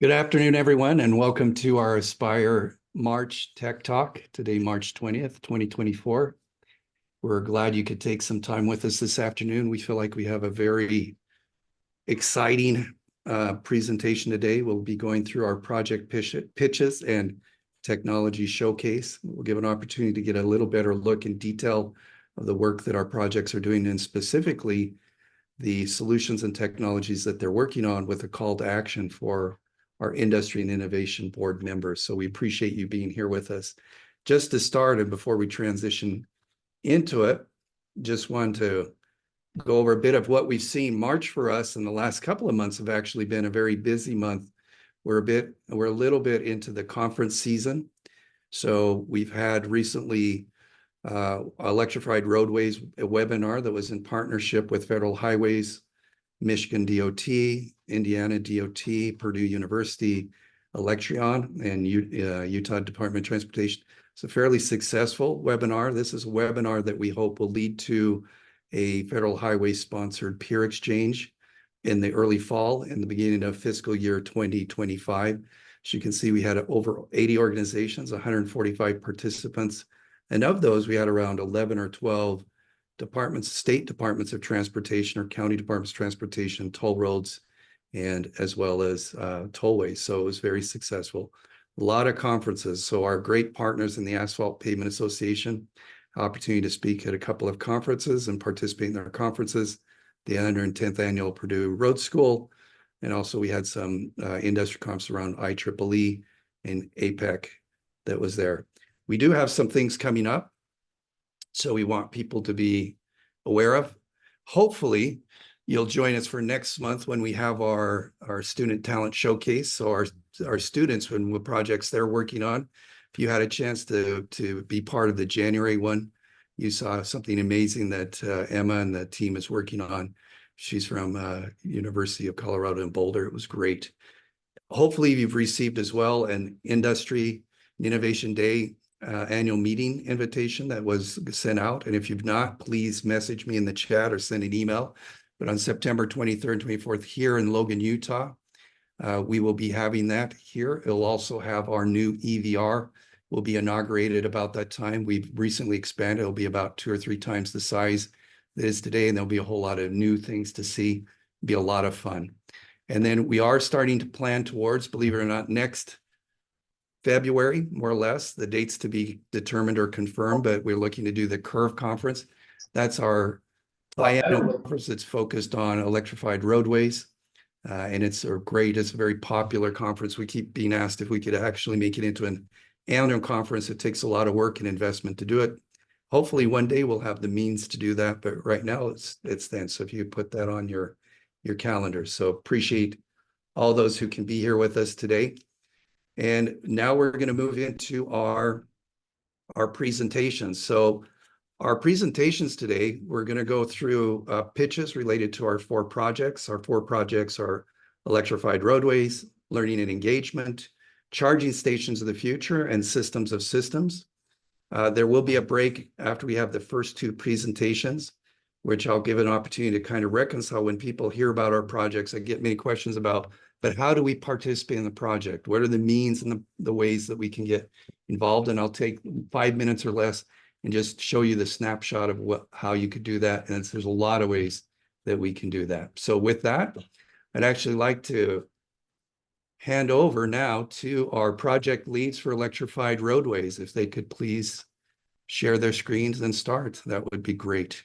Good afternoon, everyone, and welcome to our Aspire March Tech Talk, today, March 20th, 2024. We're glad you could take some time with us this afternoon. We feel like we have a very exciting presentation today. We'll be going through our project pitches and technology showcase. We'll give an opportunity to get a little better look in detail of the work that our projects are doing, and specifically the solutions and technologies that they're working on, with a call to action for our Industry and Innovation Board members. So we appreciate you being here with us. Just to start, and before we transition into it, just want to go over a bit of what we've seen. March for us in the last couple of months have actually been a very busy month. We're a little bit into the conference season. So we've had recently Electrified Roadways, a webinar that was in partnership with Federal Highways, Michigan DOT, Indiana DOT, Purdue University, Electrion, and Utah Department of Transportation. It's a fairly successful webinar. This is a webinar that we hope will lead to a Federal Highway-sponsored peer exchange in the early fall, in the beginning of fiscal year 2025. As you can see, we had over 80 organizations, 145 participants, and of those, we had around 11 or 12 departments, state departments of transportation or county departments of transportation, toll roads, and as well as tollways. So it was very successful. A lot of conferences. So our great partners in the Asphalt Pavement Association, opportunity to speak at a couple of conferences and participate in their conferences, the 110th Annual Purdue Road School, and also we had some industry conferences around IEEE and APEC that was there. We do have some things coming up, so we want people to be aware of. Hopefully, you'll join us for next month when we have our student talent showcase. So our students, when the projects they're working on, if you had a chance to be part of the January one, you saw something amazing that Emma and the team is working on. She's from University of Colorado in Boulder. It was great. Hopefully, you've received as well an Industry and Innovation Day annual meeting invitation that was sent out. And if you've not, please message me in the chat or send an email. But on September 23rd and 24th here in Logan, Utah, we will be having that here. It'll also have our new EVR will be inaugurated about that time. We've recently expanded. It'll be about 2 or 3 times the size that is today, and there'll be a whole lot of new things to see. It'll be a lot of fun. And then we are starting to plan towards, believe it or not, next February, more or less, the dates to be determined or confirmed, but we're looking to do the Curve Conference. That's our biannual conference that's focused on electrified roadways. And it's a very popular conference. We keep being asked if we could actually make it into an annual conference. It takes a lot of work and investment to do it. Hopefully one day we'll have the means to do that, but right now it's then. So if you put that on your calendar. So appreciate all those who can be here with us today. And now we're going to move into our presentations. So our presentations today, we're going to go through pitches related to our 4 projects. Our 4 projects are electrified roadways, learning and engagement, charging stations of the future, and systems of systems. There will be a break after we have the first 2 presentations, which I'll give an opportunity to kind of reconcile. When people hear about our projects, I get many questions about, but how do we participate in the project? What are the means and the ways that we can get involved? And I'll take 5 minutes or less and just show you the snapshot of how you could do that. And there's a lot of ways that we can do that. So with that, I'd actually like to hand over now to our project leads for electrified roadways. If they could please share their screens and start, that would be great.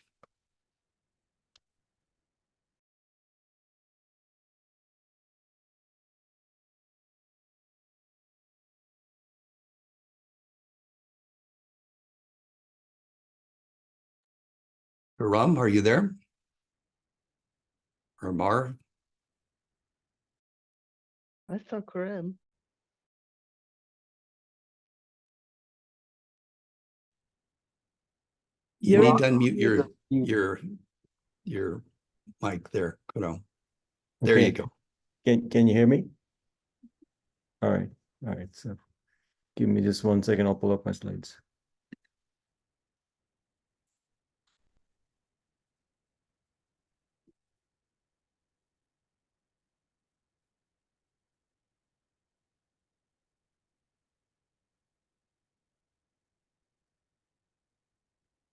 Param, are you there? Or Mar? I saw Corinne. You need to unmute your mic there. There you go. Can you hear me? All right. So give me just 1 second. I'll pull up my slides.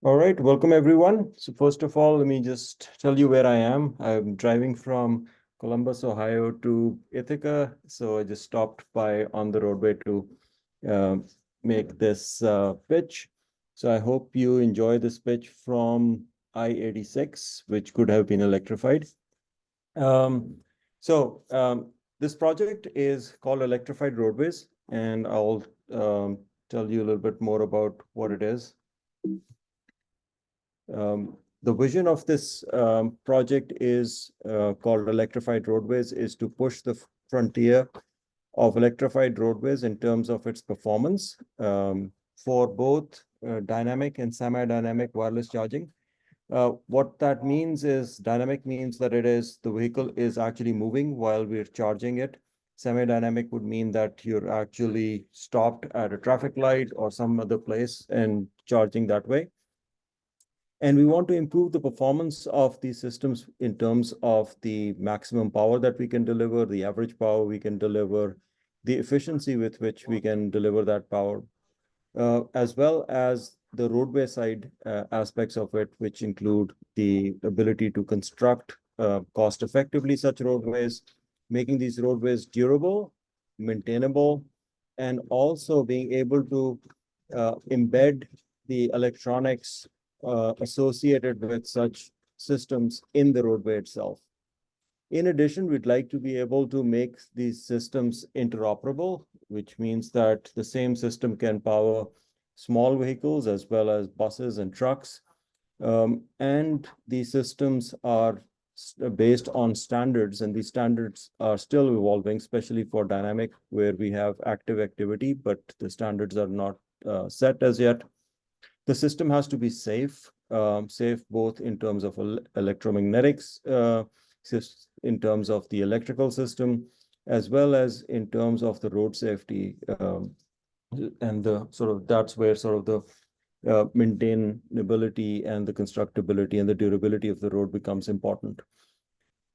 All right, welcome everyone. So first of all, let me just tell you where I am. I'm driving from Columbus, Ohio to Ithaca. So I just stopped by on the roadway to uh, make this pitch. So I hope you enjoy this pitch from I-86, which could have been electrified. Um, this project is called Electrified Roadways, and I'll tell you a little bit more about what it is. The vision of this project is called Electrified Roadways, is to push the frontier of electrified roadways in terms of its performance for both dynamic and semi-dynamic wireless charging. What that means is dynamic means that the vehicle is actually moving while we're charging it. Semi-dynamic would mean that you're actually stopped at a traffic light or some other place and charging that way. And we want to improve the performance of these systems in terms of the maximum power that we can deliver, the average power we can deliver, the efficiency with which we can deliver that power, as well as the roadway side aspects of it, which include the ability to construct cost effectively such roadways, making these roadways durable, maintainable, and also being able to embed the electronics associated with such systems in the roadway itself. In addition, we'd like to be able to make these systems interoperable, which means that the same system can power small vehicles as well as buses and trucks. And these systems are based on standards, and these standards are still evolving, especially for dynamic, where we have active activity, but the standards are not set as yet. The system has to be safe, safe both in terms of electromagnetics, in terms of the electrical system, as well as in terms of the road safety. And that's where the maintainability and the constructability and the durability of the road becomes important.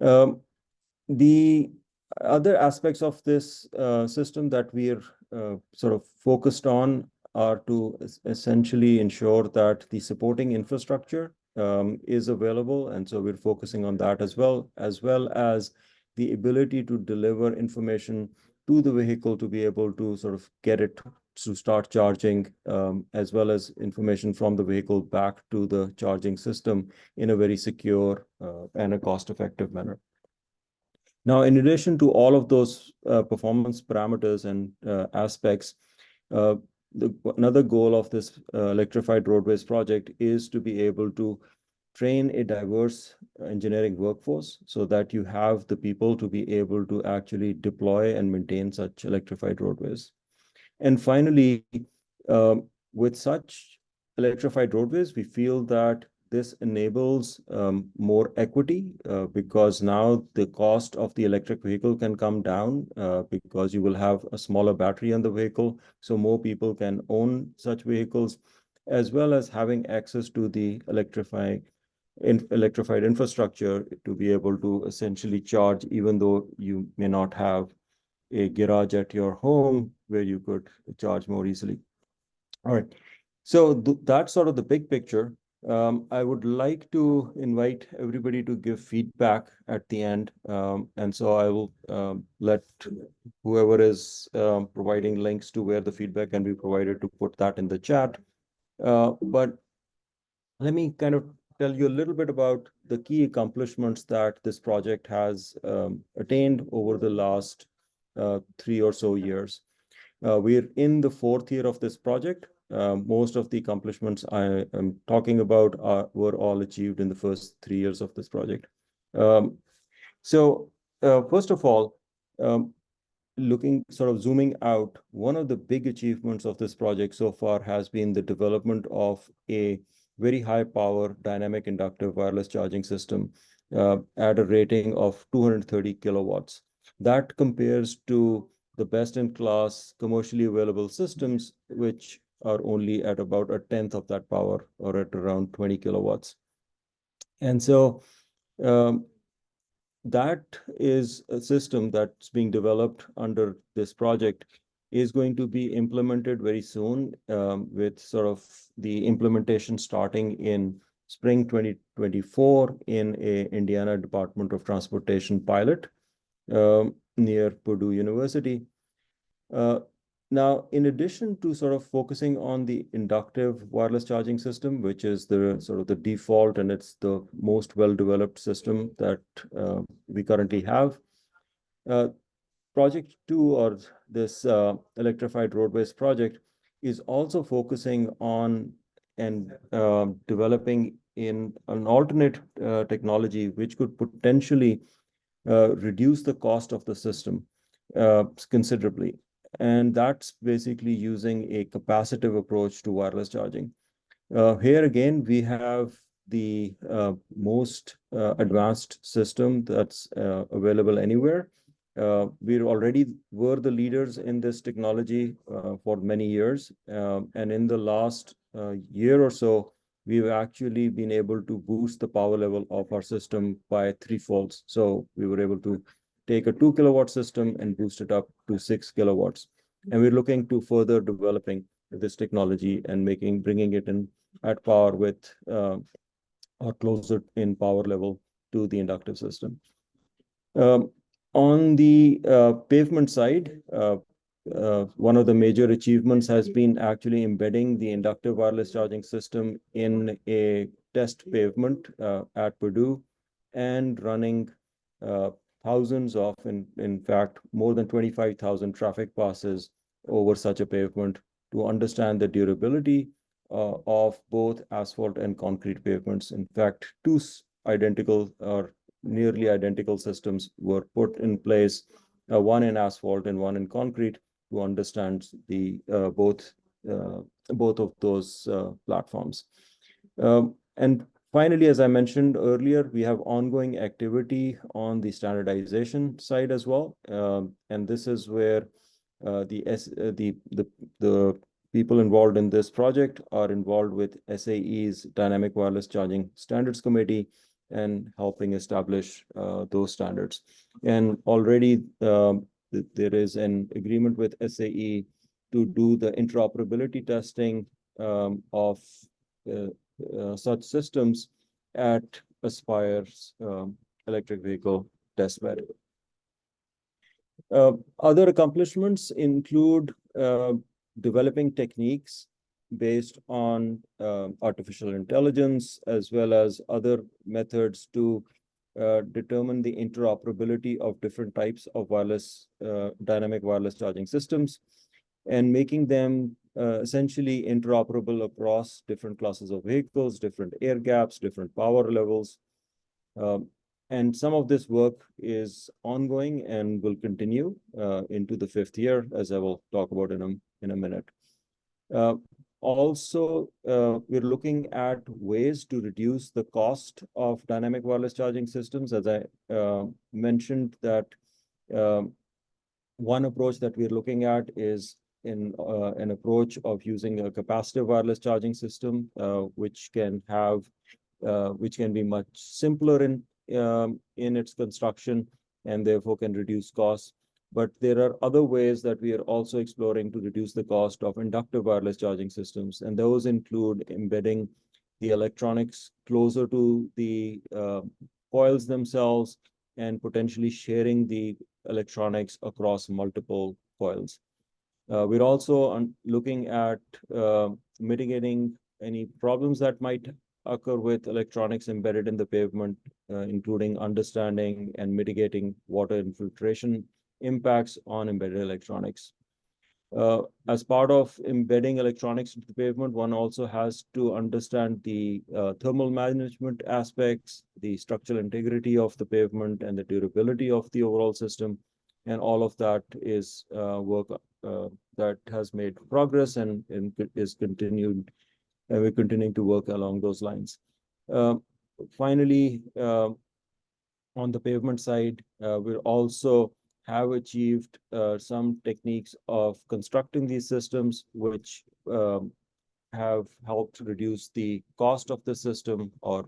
The other aspects of this system that we are focused on are to essentially ensure that the supporting infrastructure is available. And so we're focusing on that as well as the ability to deliver information to the vehicle to be able to get it to start charging, as well as information from the vehicle back to the charging system in a very secure and a cost-effective manner. Now, in addition to all of those performance parameters and aspects, another goal of this electrified roadways project is to be able to train a diverse engineering workforce so that you have the people to be able to actually deploy and maintain such electrified roadways. And finally, with such electrified roadways, we feel that this enables more equity because now the cost of the electric vehicle can come down because you will have a smaller battery on the vehicle. So more people can own such vehicles, as well as having access to the electrified infrastructure to be able to essentially charge, even though you may not have a garage at your home where you could charge more easily. All right. So that's sort of the big picture. I would like to invite everybody to give feedback at the end. And so I will let whoever is providing links to where the feedback can be provided to put that in the chat. But let me kind of tell you a little bit about the key accomplishments that this project has attained over the last 3 or so years. We're in the 4th year of this project. Most of the accomplishments I am talking about were all achieved in the first 3 years of this project. First of all, zooming out, one of the big achievements of this project so far has been the development of a very high power dynamic inductive wireless charging system at a rating of 230 kilowatts. That compares to the best-in-class commercially available systems, which are only at about a tenth of that power, or at around 20 kilowatts. And so that is a system that's being developed under this project is going to be implemented very soon, with sort of the implementation starting in spring 2024 in a Indiana Department of Transportation pilot near Purdue University. Now, in addition to sort of focusing on the inductive wireless charging system, which is the sort of the default and it's the most well-developed system that we currently have, Project 2, or this electrified roadways project, is also focusing on and developing in an alternate technology which could potentially reduce the cost of the system considerably. And that's basically using a capacitive approach to wireless charging. Here again, we have the most advanced system that's available anywhere. We already were the leaders in this technology for many years. And in the last year or so, we've actually been able to boost the power level of our system by 3-fold. So we were able to take a 2 kilowatt system and boost it up to 6 kilowatts. And we're looking to further developing this technology and bringing it in at par with or closer in power level to the inductive system. On the pavement side, one of the major achievements has been actually embedding the inductive wireless charging system in a test pavement at Purdue and running thousands of, in fact, more than 25,000 traffic passes over such a pavement to understand the durability of both asphalt and concrete pavements. In fact, 2 identical or nearly identical systems were put in place, one in asphalt and one in concrete, to understand the both of those platforms. And finally, as I mentioned earlier, we have ongoing activity on the standardization side as well. And this is where the people involved in this project are involved with SAE's Dynamic Wireless Charging Standards Committee and helping establish those standards. And already there is an agreement with SAE to do the interoperability testing of such systems at Aspire's electric vehicle testbed. Other accomplishments include developing techniques based on artificial intelligence, as well as other methods to determine the interoperability of different types of dynamic wireless charging systems, and making them essentially interoperable across different classes of vehicles, different air gaps, different power levels. And some of this work is ongoing and will continue into the 5th year, as I will talk about in a minute. Also, we're looking at ways to reduce the cost of dynamic wireless charging systems. As I mentioned, that one approach that we're looking at is in an approach of using a capacitive wireless charging system, which can be much simpler in its construction and therefore can reduce costs. But there are other ways that we are also exploring to reduce the cost of inductive wireless charging systems. And those include embedding the electronics closer to the coils themselves and potentially sharing the electronics across multiple coils. We're also looking at mitigating any problems that might occur with electronics embedded in the pavement, including understanding and mitigating water infiltration impacts on embedded electronics. As part of embedding electronics into the pavement, one also has to understand the thermal management aspects, the structural integrity of the pavement, and the durability of the overall system. And all of that is work that has made progress and is continued. And we're continuing to work along those lines. Finally, on the pavement side, we also have achieved some techniques of constructing these systems, which have helped reduce the cost of the system, or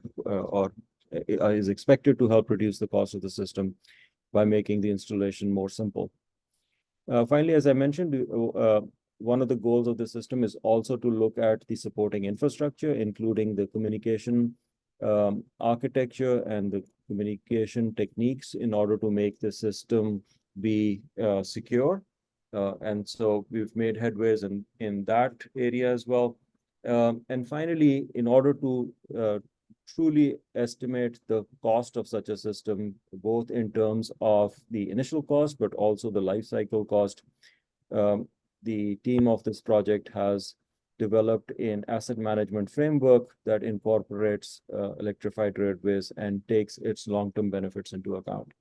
is expected to help reduce the cost of the system by making the installation more simple. Finally, as I mentioned, one of the goals of the system is also to look at the supporting infrastructure, including the communication architecture and the communication techniques in order to make the system be secure. And so we've made headways in that area as well. And finally, in order to truly estimate the cost of such a system, both in terms of the initial cost, but also the life cycle cost, the team of this project has developed an asset management framework that incorporates electrified roadways and takes its long-term benefits into account.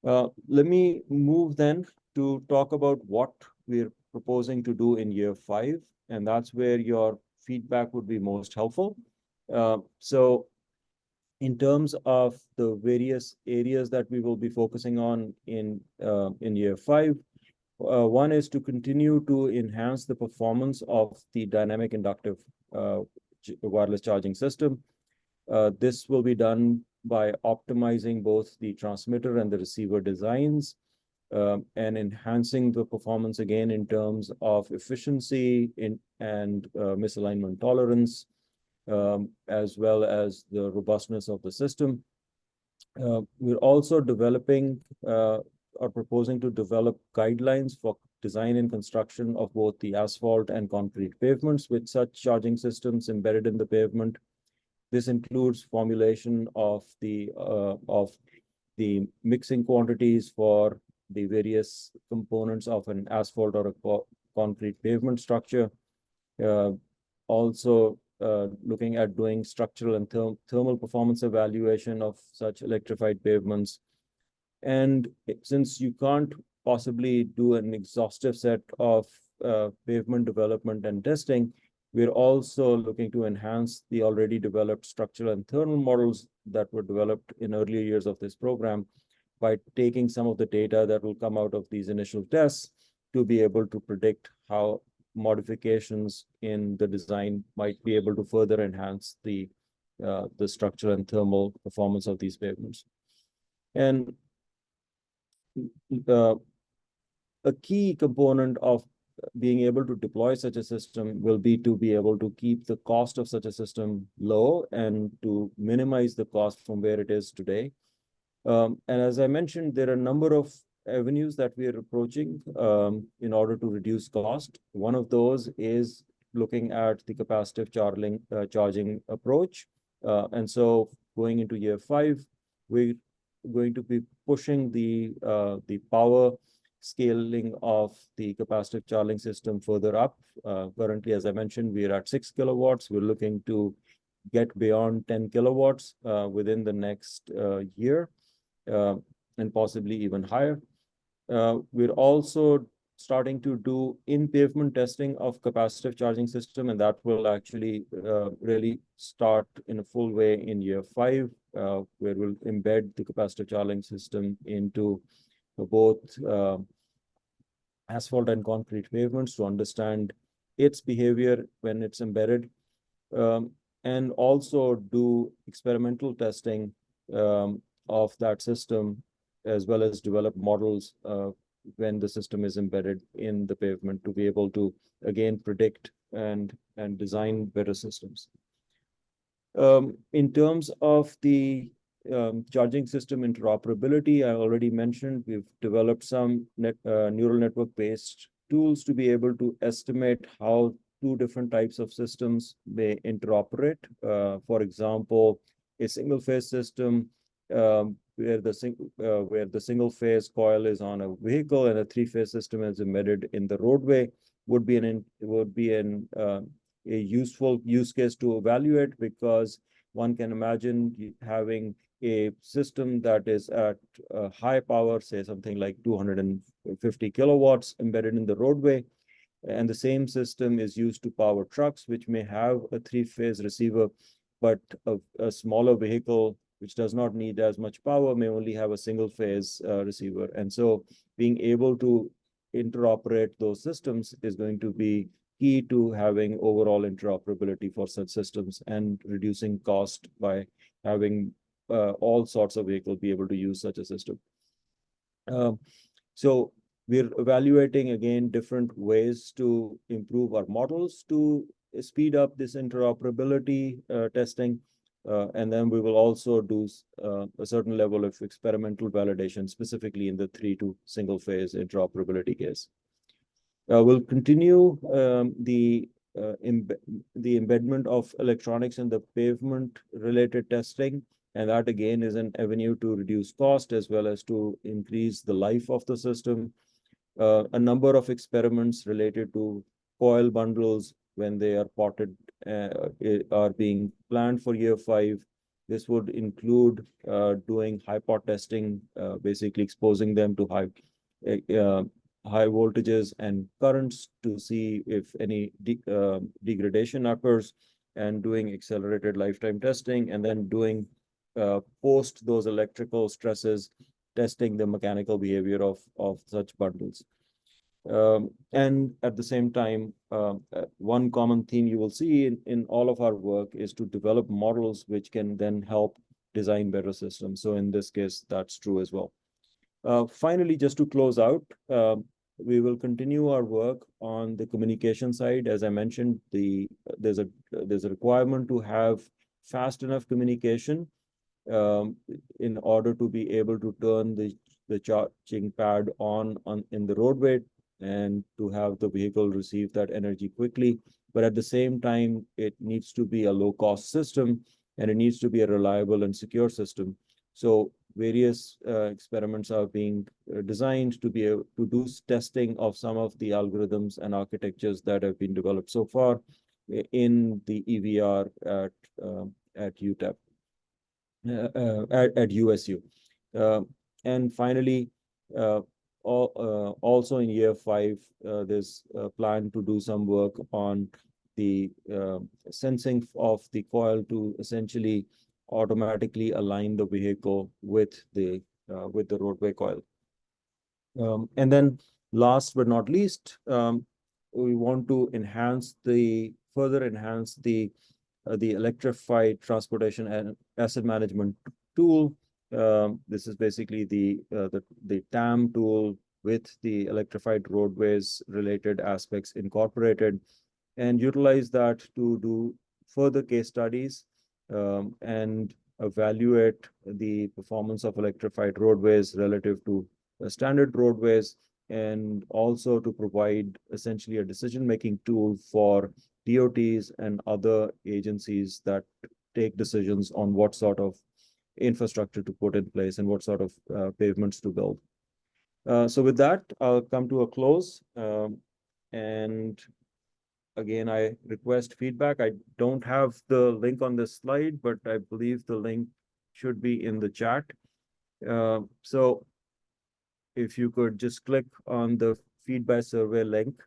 Let me move then to talk about what we're proposing to do in year 5, and that's where your feedback would be most helpful. So in terms of the various areas that we will be focusing on in year 5, one is to continue to enhance the performance of the dynamic inductive wireless charging system. This will be done by optimizing both the transmitter and the receiver designs, and enhancing the performance again in terms of efficiency and misalignment tolerance, as well as the robustness of the system. We're also developing are proposing to develop guidelines for design and construction of both the asphalt and concrete pavements with such charging systems embedded in the pavement. This includes formulation of the mixing quantities for the various components of an asphalt or a concrete pavement structure. Also looking at doing structural and thermal performance evaluation of such electrified pavements. And since you can't possibly do an exhaustive set of pavement development and testing, we're also looking to enhance the already developed structural and thermal models that were developed in earlier years of this program by taking some of the data that will come out of these initial tests to be able to predict how modifications in the design might be able to further enhance the structural and thermal performance of these pavements. And a key component of being able to deploy such a system will be to be able to keep the cost of such a system low and to minimize the cost from where it is today. And as I mentioned, there are a number of avenues that we are approaching in order to reduce cost. One of those is looking at the capacitive charging approach. And so going into year 5, we're going to be pushing the power scaling of the capacitive charging system further up. Currently, as I mentioned, we're at 6 kilowatts. We're looking to get beyond 10 kilowatts within the next year, and possibly even higher. We're also starting to do in-pavement testing of capacitive charging system, and that will actually really start in a full way in year 5, where we'll embed the capacitive charging system into both asphalt and concrete pavements to understand its behavior when it's embedded, and also do experimental testing of that system, as well as develop models when the system is embedded in the pavement to be able to, again, predict and design better systems. In terms of the charging system interoperability, I already mentioned we've developed some neural network-based tools to be able to estimate how 2 different types of systems may interoperate. For example, a single-phase system where the single-phase coil is on a vehicle and a 3-phase system is embedded in the roadway would be a useful use case to evaluate, because one can imagine having a system that is at high power, say something like 250 kilowatts embedded in the roadway, and the same system is used to power trucks, which may have a 3-phase receiver, but a smaller vehicle which does not need as much power may only have a single-phase receiver. And so being able to interoperate those systems is going to be key to having overall interoperability for such systems and reducing cost by having all sorts of vehicles be able to use such a system. So We're evaluating again different ways to improve our models to speed up this interoperability testing. And then we will also do a certain level of experimental validation, specifically in the 3 to single phase interoperability case. We'll continue the embedment of electronics in the pavement related testing. And that again is an avenue to reduce cost as well as to increase the life of the system. A number of experiments related to coil bundles when they are potted are being planned for year 5. This would include doing high pot testing, basically exposing them to high voltages and currents to see if any degradation occurs, and doing accelerated lifetime testing, and then doing post those electrical stresses, testing the mechanical behavior of such bundles. And at the same time, one common theme you will see in all of our work is to develop models which can then help design better systems. So in this case, that's true as well. Finally, just to close out, we will continue our work on the communication side. As I mentioned, there's a requirement to have fast enough communication in order to be able to turn the charging pad on in the roadway and to have the vehicle receive that energy quickly. But at the same time, it needs to be a low-cost system, and it needs to be a reliable and secure system. So various experiments are being designed to be able to do testing of some of the algorithms and architectures that have been developed so far in the EVR at UTEP, at USU. And finally, also in year 5, there's a plan to do some work on the sensing of the coil to essentially automatically align the vehicle with the roadway coil. And then last but not least, we want to further enhance the electrified transportation and asset management tool. This is basically the TAM tool with the electrified roadways related aspects incorporated, and utilize that to do further case studies and evaluate the performance of electrified roadways relative to standard roadways, and also to provide essentially a decision-making tool for DOTs and other agencies that take decisions on what sort of infrastructure to put in place and what sort of pavements to build. So with that, I'll come to a close. And again, I request feedback. I don't have the link on this slide, but I believe the link should be in the chat. So if you could just click on the feedback survey link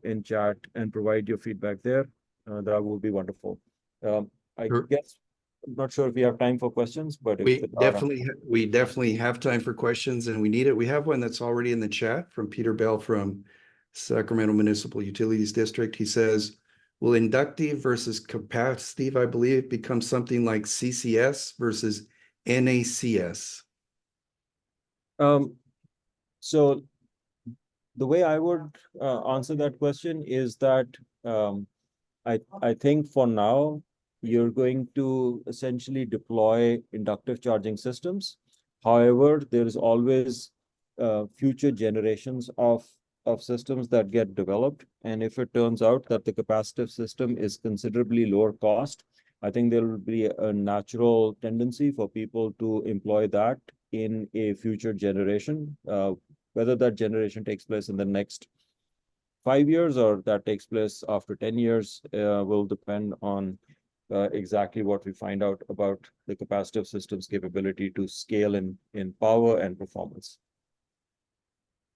in chat and provide your feedback there, that would be wonderful. I guess, I'm not sure if we have time for questions, but we definitely have time for questions, and we need it. We have one that's already in the chat from Peter Bell from Sacramento Municipal Utilities District. He says, will inductive versus capacitive, I believe, become something like CCS versus NACS? So the way I would answer that question is that I think for now, you're going to essentially deploy inductive charging systems. However, there is always future generations of systems that get developed. And if it turns out that the capacitive system is considerably lower cost, I think there will be a natural tendency for people to employ that in a future generation. Whether that generation takes place in the next 5 years or that takes place after 10 years will depend on exactly what we find out about the capacitive system's capability to scale in power and performance.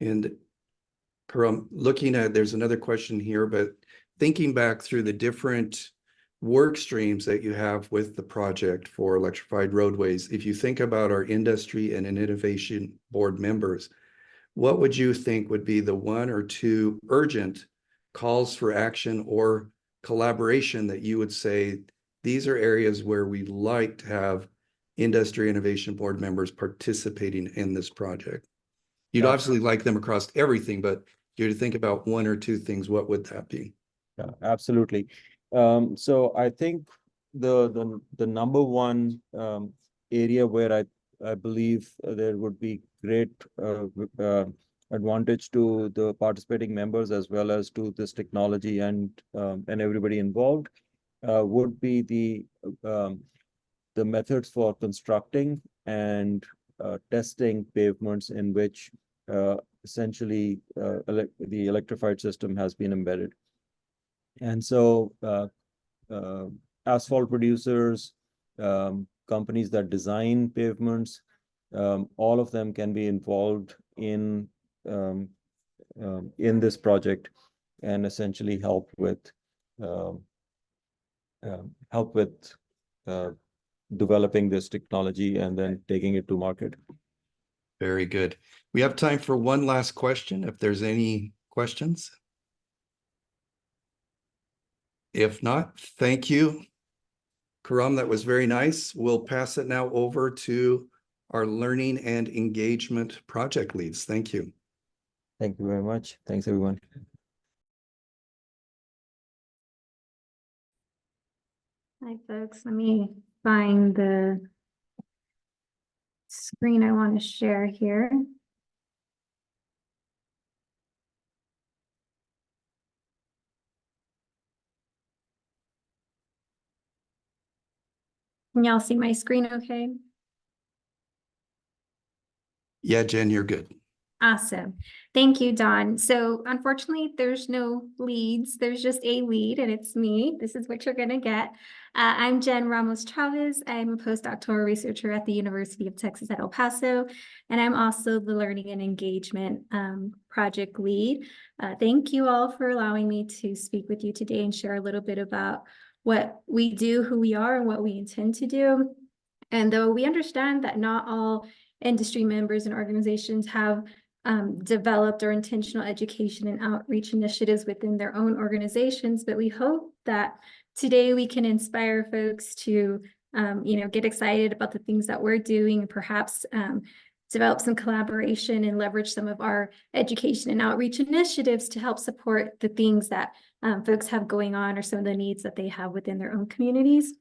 And Karam, looking at, there's another question here, but thinking back through the different work streams that you have with the project for electrified roadways, if you think about our industry and innovation board members, what would you think would be the 1 or 2 urgent calls for action or collaboration that you would say, these are areas where we'd like to have industry innovation board members participating in this project? You'd Yeah. obviously like them across everything, but if you were to think about one or two things, what would that be? Yeah, absolutely. So I think the number one area where I believe there would be great advantage to the participating members as well as to this technology and everybody involved would be the methods for constructing and testing pavements in which essentially the electrified system has been embedded. And so asphalt producers, companies that design pavements, all of them can be involved in this project and essentially help with developing this technology and then taking it to market. Very good. We have time for one last question, if there's any questions. If not, thank you. Khurram, that was very nice. We'll pass it now over to our learning and engagement project leads. Thank you. Thank you very much. Thanks, everyone. Hi, folks. Let me find the screen I want to share here. Can y'all see my screen okay? Yeah, Jen, you're good. Awesome. Thank you, Don. So unfortunately, there's no leads. There's just a lead and it's me. This is what you're going to get. I'm Jen Ramos Chavez. I'm a postdoctoral researcher at the University of Texas at El Paso, and I'm also the Learning and Engagement project lead. Thank you all for allowing me to speak with you today and share a little bit about what we do, who we are, and what we intend to do. And though we understand that not all industry members and organizations have developed or intentional education and outreach initiatives within their own organizations, but we hope that today we can inspire folks to, get excited about the things that we're doing and perhaps develop some collaboration and leverage some of our education and outreach initiatives to help support the things that folks have going on or some of the needs that they have within their own communities.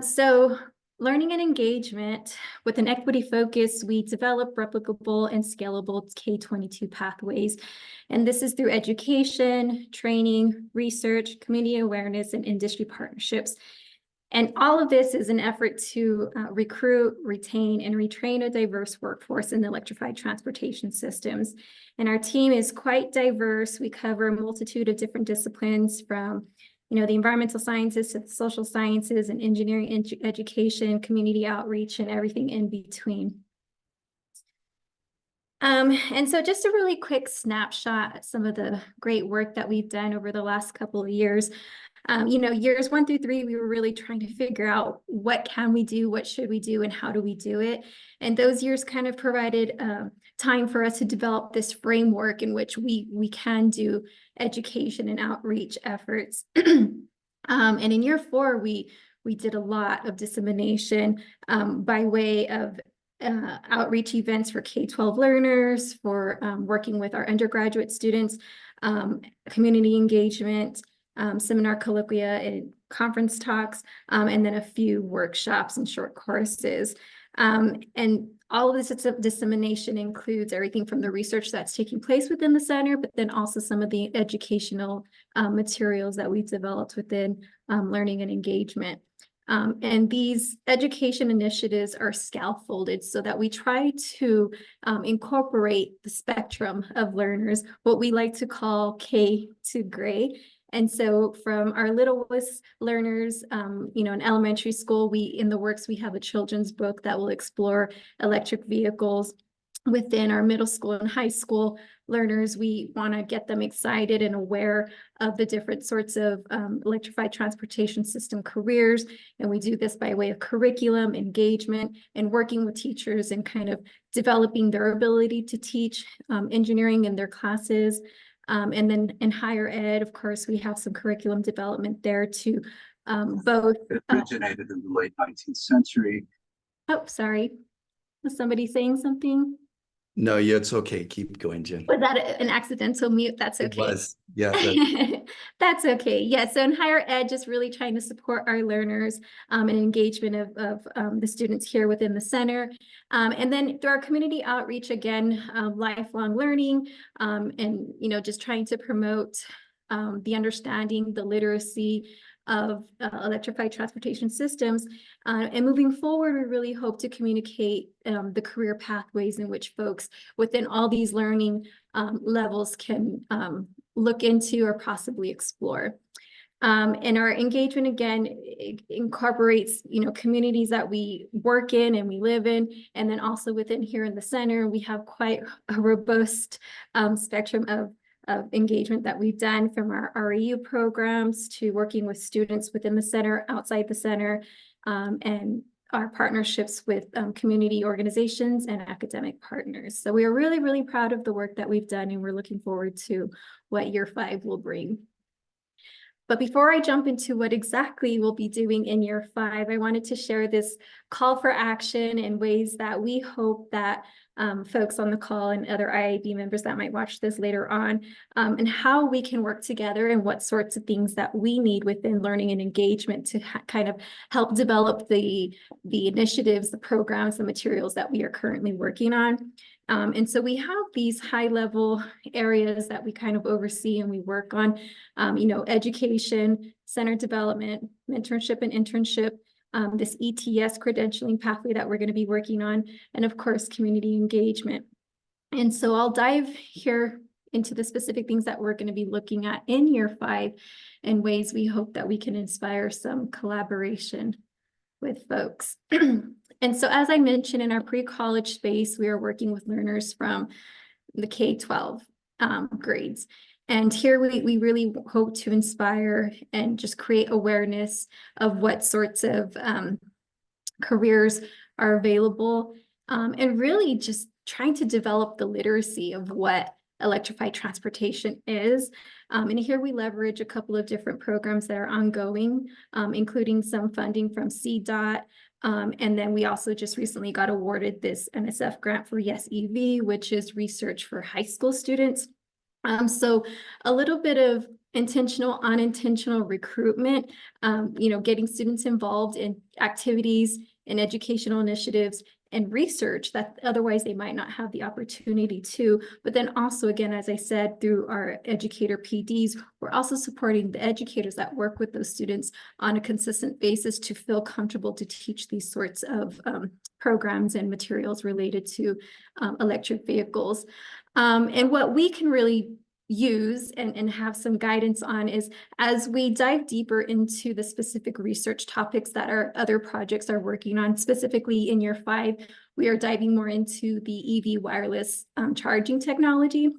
So learning and engagement with an equity focus, we develop replicable and scalable K-22 pathways. And this is through education, training, research, community awareness, and industry partnerships. And all of this is an effort to recruit, retain, and retrain a diverse workforce in the electrified transportation systems. And our team is quite diverse. We cover a multitude of different disciplines from the environmental sciences to the social sciences and engineering, education, community outreach, and everything in between. And so just a really quick snapshot at some of the great work that we've done over the last couple of years. Years 1 through 3, we were really trying to figure out what can we do, what should we do, and how do we do it. And those years kind of provided time for us to develop this framework in which we can do education and outreach efforts. And in year 4, we did a lot of dissemination by way of outreach events for K-12 learners, for working with our undergraduate students, community engagement, seminar colloquia and conference talks, and then a few workshops and short courses. And all of this dissemination includes everything from the research that's taking place within the center, but then also some of the educational materials that we've developed within learning and engagement. And these education initiatives are scaffolded so that we try to incorporate the spectrum of learners, what we like to call K to gray. And so from our littlest learners, in elementary school, in the works, we have a children's book that will explore electric vehicles. Within our middle school and high school learners, we want to get them excited and aware of the different sorts of electrified transportation system careers. And we do this by way of curriculum, engagement, and working with teachers and kind of developing their ability to teach engineering in their classes. And then in higher ed, of course, we have some curriculum development there to both. It originated in the late 19th century. Oh, sorry. Was somebody saying something? No, yeah, it's okay. Keep going, Jen. Was that an accidental mute? That's It okay. was, yeah. that- That's okay. Yeah, so in higher ed, just really trying to support our learners and engagement of the students here within the center. And then through our community outreach, again, lifelong learning and, you know, just trying to promote the understanding, the literacy of electrified transportation systems. And moving forward, we really hope to communicate the career pathways in which folks within all these learning levels can look into or possibly explore. And our engagement, again, incorporates, you know, communities that we work in and we live in, and then also within here in the center, we have quite a robust spectrum of engagement that we've done, from our REU programs to working with students within the center, outside the center, and our partnerships with community organizations and academic partners. So we are really, really proud of the work that we've done, and we're looking forward to what year 5 will bring. But before I jump into what exactly we'll be doing in year 5, I wanted to share this call for action and ways that we hope that folks on the call and other IAB members that might watch this later on, and how we can work together and what sorts of things that we need within learning and engagement to kind of help develop the initiatives, the programs, the materials that we are currently working on. And so we have these high level areas that we kind of oversee and we work on, you know, education, center development, mentorship and internship, this ETS credentialing pathway that we're going to be working on, and of course, community engagement. And so I'll dive here into the specific things that we're going to be looking at in year 5 and ways we hope that we can inspire some collaboration with folks. And so, as I mentioned, in our pre-college space, we are working with learners from the K-12 grades. And here we really hope to inspire and just create awareness of what sorts of careers are available, and really just trying to develop the literacy of what electrified transportation is. And here we leverage a couple of different programs that are ongoing, including some funding from CDOT. And then we also just recently got awarded this NSF grant for Yes EV, which is research for high school students. So a little bit of intentional, unintentional recruitment, you know, getting students involved in activities and educational initiatives and research that otherwise they might not have the opportunity to. But then also, again, as I said, through our educator PDs, we're also supporting the educators that work with those students on a consistent basis to feel comfortable to teach these sorts of programs and materials related to electric vehicles. And what we can really use and have some guidance on is, as we dive deeper into the specific research topics that our other projects are working on, specifically in year 5, we are diving more into the EV wireless charging technology.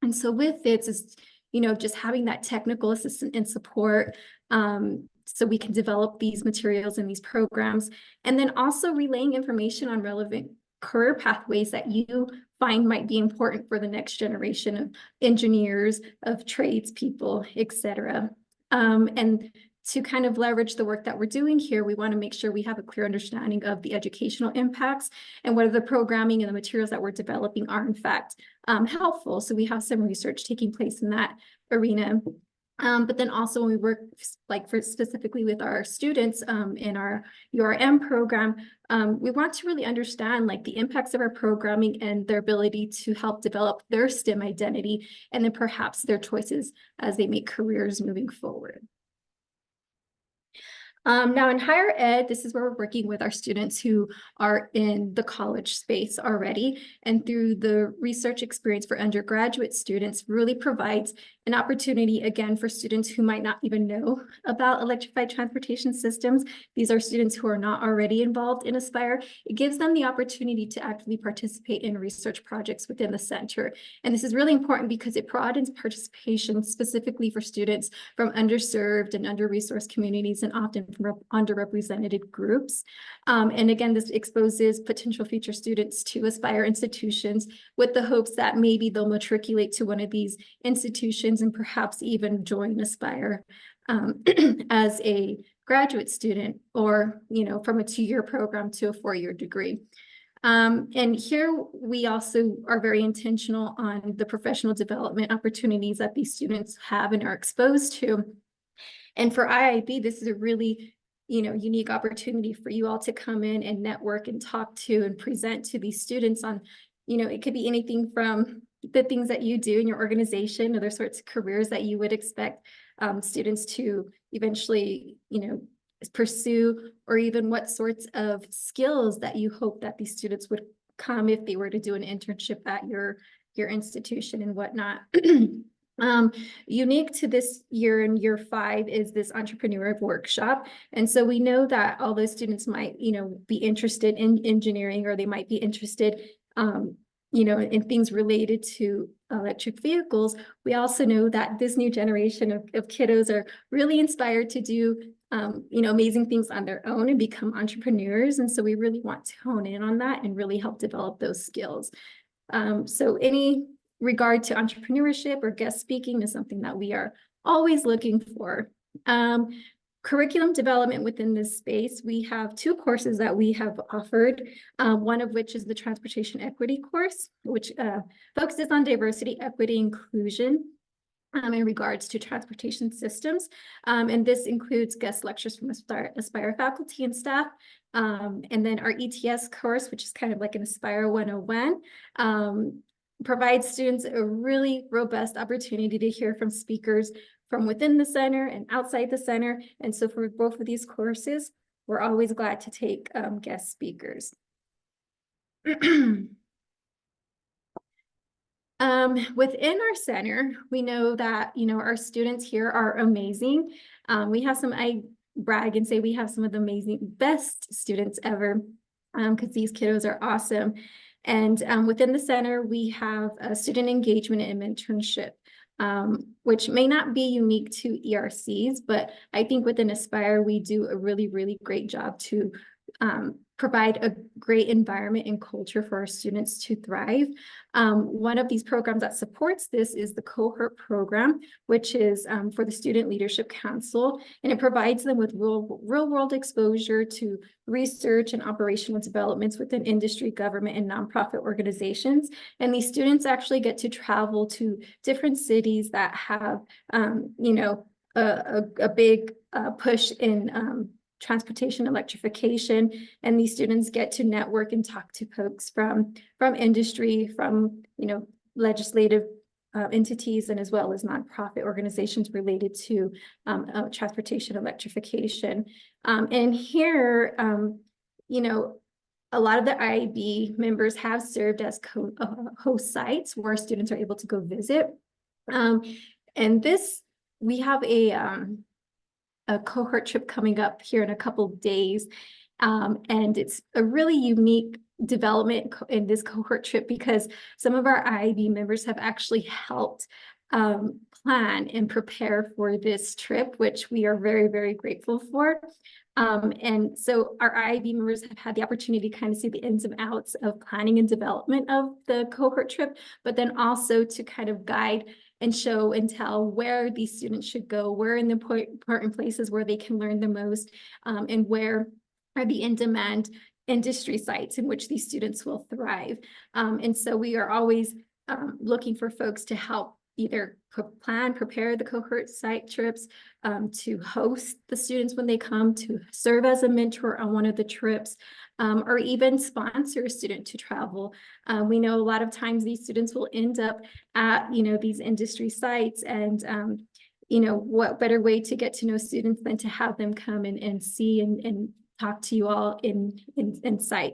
And so with this is, you know, just having that technical assistance and support, so we can develop these materials and these programs, and then also relaying information on relevant career pathways that you find might be important for the next generation of engineers, of tradespeople, etc. And to kind of leverage the work that we're doing here, we want to make sure we have a clear understanding of the educational impacts and whether the programming and the materials that we're developing are in fact helpful. So we have some research taking place in that arena. But then also when we work specifically with our students in our URM program, we want to really understand the impacts of our programming and their ability to help develop their STEM identity, and then perhaps their choices as they make careers moving forward. Now in higher ed, this is where we're working with our students who are in the college space already, and through the research experience for undergraduate students really provides an opportunity again for students who might not even know about electrified transportation systems. These are students who are not already involved in Aspire. It gives them the opportunity to actively participate in research projects within the center. And this is really important because it broadens participation specifically for students from underserved and under-resourced communities, and often from underrepresented groups. And again, this exposes potential future students to Aspire institutions with the hopes that maybe they'll matriculate to one of these institutions and perhaps even join Aspire as a graduate student, or from a 2-year program to a 4-year degree. And here we also are very intentional on the professional development opportunities that these students have and are exposed to. And for IIB, this is a really, unique opportunity for you all to come in and network and talk to and present to these students on, it could be anything from the things that you do in your organization, other sorts of careers that you would expect students to eventually, pursue, or even what sorts of skills that you hope that these students would come if they were to do an internship at your institution and whatnot. Unique to this year in year 5 is this entrepreneur workshop. And so we know that although students might, be interested in engineering, or they might be interested, in things related to electric vehicles, we also know that this new generation of kiddos are really inspired to do, amazing things on their own and become entrepreneurs. And so we really want to hone in on that and really help develop those skills. So any regard to entrepreneurship or guest speaking is something that we are always looking for. Curriculum development within this space, we have 2 courses that we have offered, one of which is the transportation equity course, which focuses on diversity, equity, inclusion in regards to transportation systems. And this includes guest lectures from Aspire faculty and staff. And then our ETS course, which is kind of like an Aspire 101, provides students a really robust opportunity to hear from speakers from within the center and outside the center. And so for both of these courses, we're always glad to take guest speakers. Within our center, we know that, our students here are amazing. We have I brag and say we have some of the best students ever, because these kiddos are awesome. And within the center, we have a student engagement and mentorship, which may not be unique to ERCs, but I think within Aspire, we do a really, really great job to provide a great environment and culture for our students to thrive. One of these programs that supports this is the Cohort program, which is for the Student Leadership Council, and it provides them with real world exposure to research and operational developments within industry, government, and nonprofit organizations. And these students actually get to travel to different cities that have, a big push in transportation electrification, and these students get to network and talk to folks from industry, from legislative entities, and as well as nonprofit organizations related to transportation electrification. And here, a lot of the IIB members have served as host sites where students are able to go visit. And we have a cohort trip coming up here in a couple of days. And it's a really unique development in this cohort trip because some of our IIB members have actually helped plan and prepare for this trip, which we are very, very grateful for. And so our IIB members have had the opportunity to kind of see the ins and outs of planning and development of the cohort trip, but then also to kind of guide and show and tell where these students should go, where in the important places where they can learn the most, and where are the in-demand industry sites in which these students will thrive. And so we are always looking for folks to help either prepare the cohort site trips, to host the students when they come, to serve as a mentor on one of the trips, or even sponsor a student to travel. We know a lot of times these students will end up at, these industry sites, and, what better way to get to know students than to have them come and see and talk to you all in site.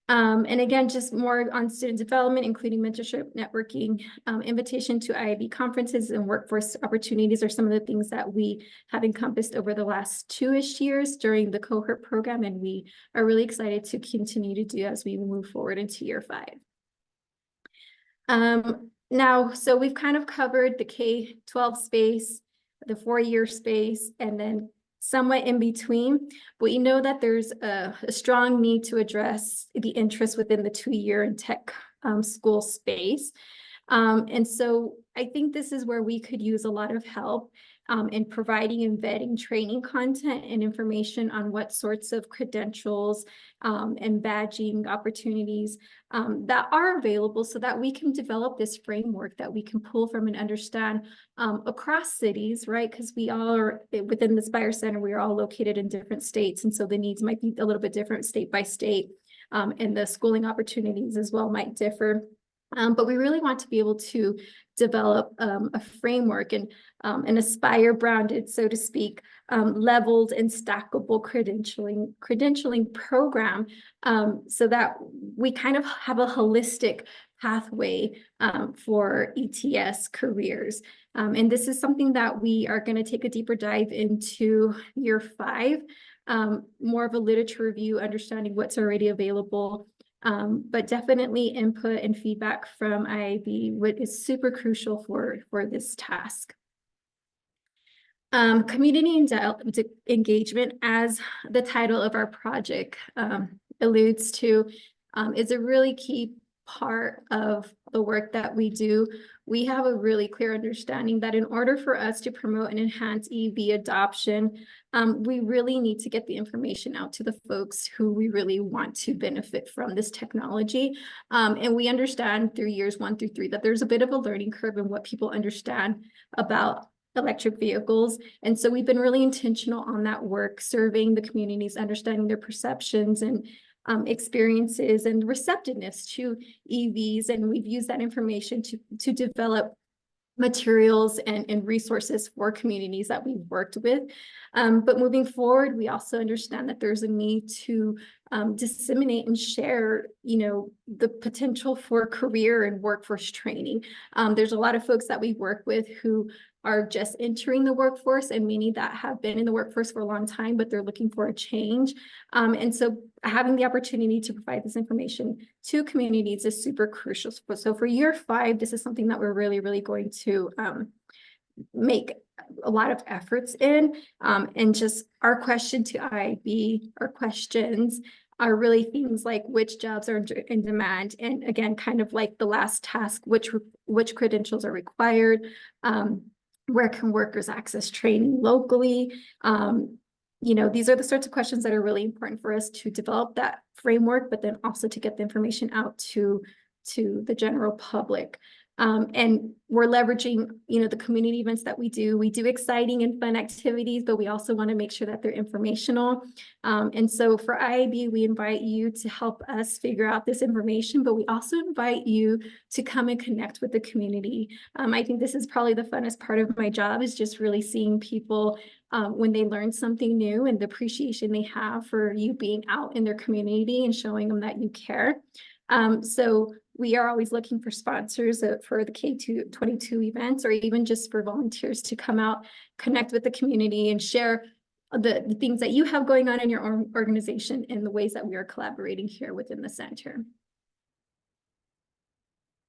And again, just more on student development, including mentorship, networking, invitation to IIB conferences and workforce opportunities are some of the things that we have encompassed over the last 2-ish years during the cohort program, and we are really excited to continue to do as we move forward into year 5. Now, so we've kind of covered the K-12 space, the 4-year space, and then somewhat in between, but we know that there's a strong need to address the interest within the 2-year and tech school space. And so I think this is where we could use a lot of help. in providing and vetting training content and information on what sorts of credentials and badging opportunities that are available so that we can develop this framework that we can pull from and understand across cities, right? Because we all are within the Spire Center, we are all located in different states. And so the needs might be a little bit different state by state, and the schooling opportunities as well might differ. But we really want to be able to develop a framework and an Aspire branded, so to speak, leveled and stackable credentialing program, so that we kind of have a holistic pathway for ETS careers. And this is something that we are going to take a deeper dive into year 5, more of a literature review, understanding what's already available. But definitely input and feedback from IIB is super crucial for this task. Community engagement, as the title of our project alludes to, is a really key part of the work that we do. We have a really clear understanding that in order for us to promote and enhance EV adoption, we really need to get the information out to the folks who we really want to benefit from this technology. And we understand through years 1 through 3 that there's a bit of a learning curve in what people understand about electric vehicles. And so we've been really intentional on that work, surveying the communities, understanding their perceptions and experiences and receptiveness to EVs. And we've used that information to develop materials and resources for communities that we've worked with. But moving forward, we also understand that there's a need to disseminate and share, the potential for career and workforce training. There's a lot of folks that we work with who are just entering the workforce, and many that have been in the workforce for a long time, but they're looking for a change. And so having the opportunity to provide this information to communities is super crucial. So for year 5, this is something that we're really, really going to make a lot of efforts in. And just our question to IIB, our questions are really things like which jobs are in demand. And again, kind of like the last task, which credentials are required, where can workers access training locally? These are the sorts of questions that are really important for us to develop that framework, but then also to get the information out to the general public. And we're leveraging, the community events that we do. We do exciting and fun activities, but we also want to make sure that they're informational. And so for IIB, we invite you to help us figure out this information, but we also invite you to come and connect with the community. I think this is probably the funnest part of my job, is just really seeing people when they learn something new and the appreciation they have for you being out in their community and showing them that you care. So we are always looking for sponsors for the K22 events, or even just for volunteers to come out, connect with the community and share the things that you have going on in your own organization and the ways that we are collaborating here within the center.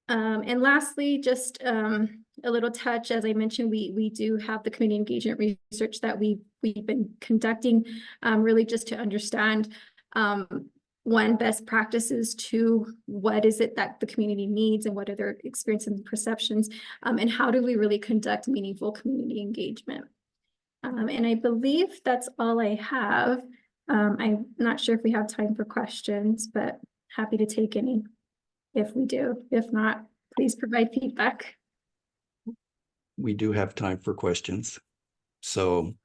And lastly, just a little touch, as I mentioned, we do have the community engagement research that we've been conducting, really just to understand one, best practices, 2, what is it that the community needs and what are their experiences and perceptions, and how do we really conduct meaningful community engagement. And I believe that's all I have. I'm not sure if we have time for questions, but happy to take any if we do. If not, please provide feedback. We do have time for questions. So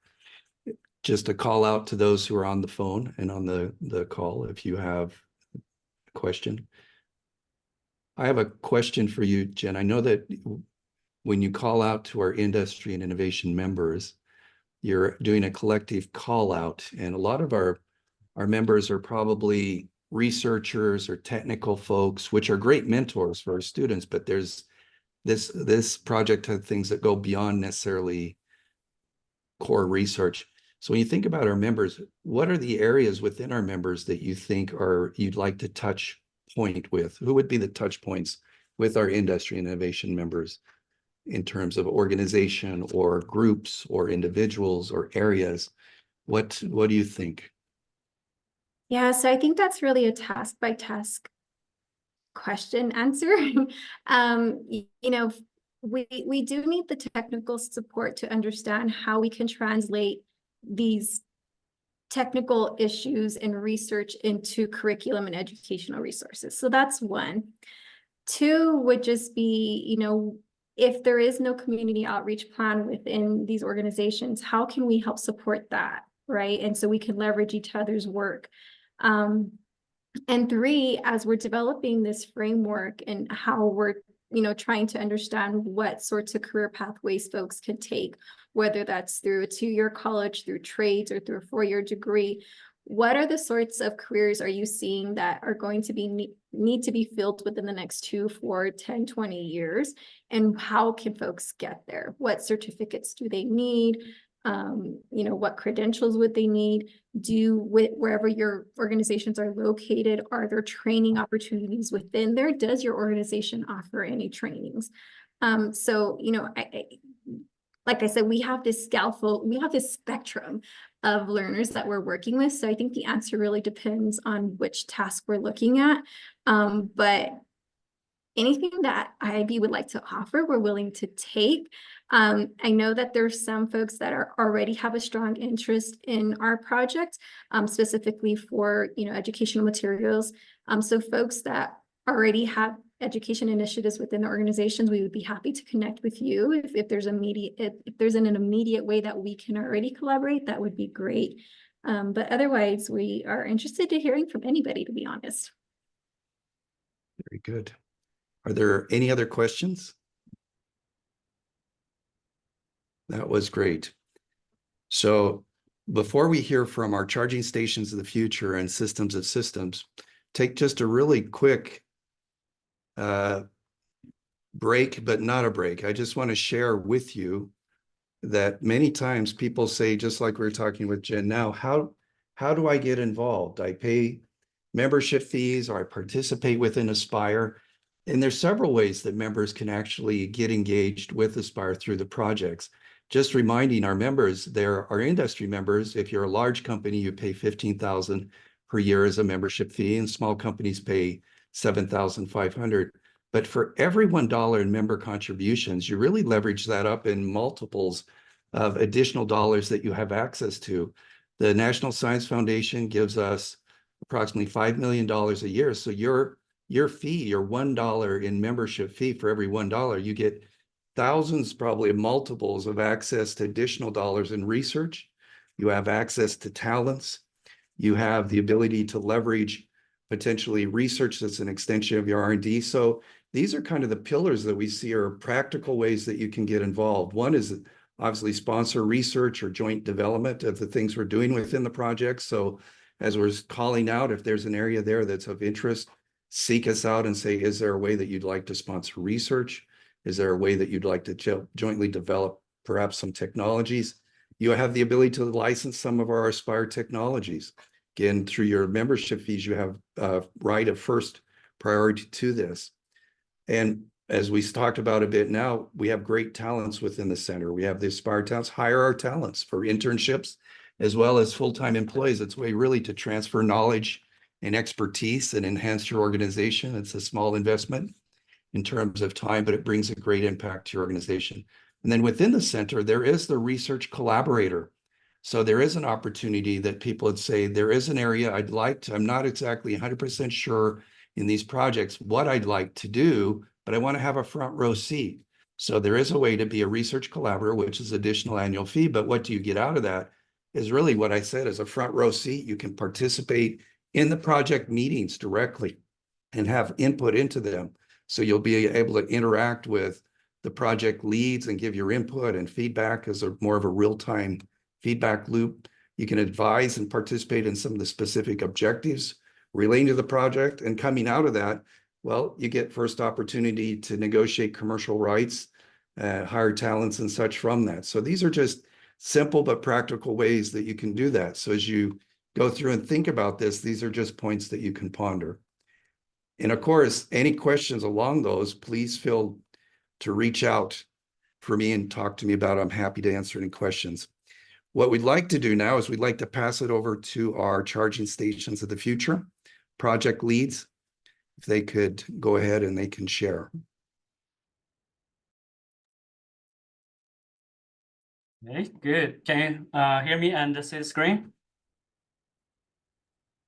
just a call out to those who are on the phone and on the call if you have a question. I have a question for you, Jen. I know that when you call out to our industry and innovation members, you're doing a collective call out, and a lot of our members are probably researchers or technical folks, which are great mentors for our students, but there's this project has things that go beyond necessarily core research. So when you think about our members, what are the areas within our members that you think you'd like to touch point with? Who would be the touch points with our industry and innovation members in terms of organization or groups or individuals or areas? What do you think? Yeah, so I think that's really a task by task question answer. We do need the technical support to understand how we can translate these technical issues and research into curriculum and educational resources. So that's one. Two would just be, if there is no community outreach plan within these organizations, how can we help support that, right? And so we can leverage each other's work. And three, as we're developing this framework and how we're, trying to understand what sorts of career pathways folks can take, whether that's through a 2-year college, through trades, or through a 4-year degree, what are the sorts of careers are you seeing that are going to be need to be filled within the next 2, 4, 10, 20 years? And how can folks get there? What certificates do they need? What credentials would they need? Wherever your organizations are located, are there training opportunities within there? Does your organization offer any trainings? So, like I said, we have this spectrum of learners that we're working with. So I think the answer really depends on which task we're looking at. But anything that IIB would like to offer, we're willing to take. I know that there's some folks that already have a strong interest in our project, specifically for, educational materials. So folks that already have education initiatives within the organizations, we would be happy to connect with you. If there's an immediate way that we can already collaborate, that would be great. But otherwise, we are interested to hearing from anybody, to be honest. Very good. Are there any other questions? That was great. So before we hear from our charging stations of the future and systems of systems, take just a really quick break, but not a break. I just want to share with you that many times people say, just like we were talking with Jen now, how do I get involved? I pay membership fees or I participate within Aspire. And there's several ways that members can actually get engaged with Aspire through the projects. Just reminding our members, there are industry members. If you're a large company, you pay $15,000 per year as a membership fee, and small companies pay $7,500. But for every $1 in member contributions, you really leverage that up in multiples of additional dollars that you have access to. The National Science Foundation gives us approximately $5 million a year. So your fee, your $1 in membership fee for every $1, you get thousands, probably multiples of access to additional dollars in research. You have access to talents. You have the ability to leverage potentially research that's an extension of your R&D. So these are kind of the pillars that we see are practical ways that you can get involved. One is obviously sponsor research or joint development of the things we're doing within the project. So as we're calling out, if there's an area there that's of interest, seek us out and say, is there a way that you'd like to sponsor research? Is there a way that you'd like to jointly develop perhaps some technologies? You have the ability to license some of our Aspire technologies. Again, through your membership fees, you have a right of first priority to this. And as we talked about a bit now, we have great talents within the center. We have the Aspire talents, hire our talents for internships, as well as full-time employees. It's a way really to transfer knowledge and expertise and enhance your organization. It's a small investment in terms of time, but it brings a great impact to your organization. And then within the center, there is the research collaborator. So there is an opportunity that people would say, there is an area I'd like to, I'm not exactly 100% sure in these projects what I'd like to do, but I want to have a front row seat. So there is a way to be a research collaborator, which is additional annual fee. But what do you get out of that is really what I said is a front row seat. You can participate in the project meetings directly and have input into them. So you'll be able to interact with the project leads and give your input and feedback as more of a real-time feedback loop. You can advise and participate in some of the specific objectives relating to the project. And coming out of that, well, you get first opportunity to negotiate commercial rights, hire talents and such from that. So these are just simple but practical ways that you can do that. So as you go through and think about this, these are just points that you can ponder. And of course, any questions along those, please feel to reach out for me and talk to me about it. I'm happy to answer any questions. What we'd like to do now is we'd like to pass it over to our charging stations of the future project leads. If they could go ahead and they can share. Okay, good. Can you hear me and see the screen?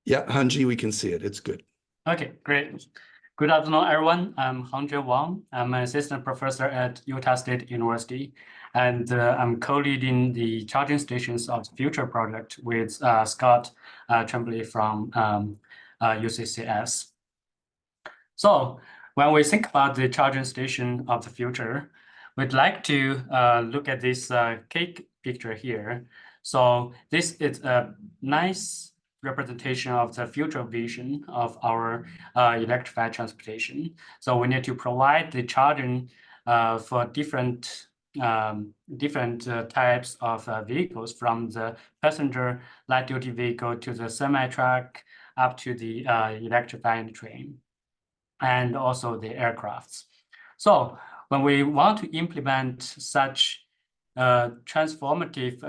Yeah, Hanji, we can see it. It's good. Okay, great. Good afternoon, everyone. I'm Hangjie Wang. I'm an assistant professor at Utah State University, and I'm co-leading the Charging Stations of the Future project with Scott Tremblay from UCCS. So when we think about the charging station of the future, we'd like to look at this cake picture here. So this is a nice representation of the future vision of our electrified transportation. So we need to provide the charging for different types of vehicles, from the passenger light duty vehicle to the semi-truck up to the electrified train, and also the aircrafts. So when we want to implement such transformative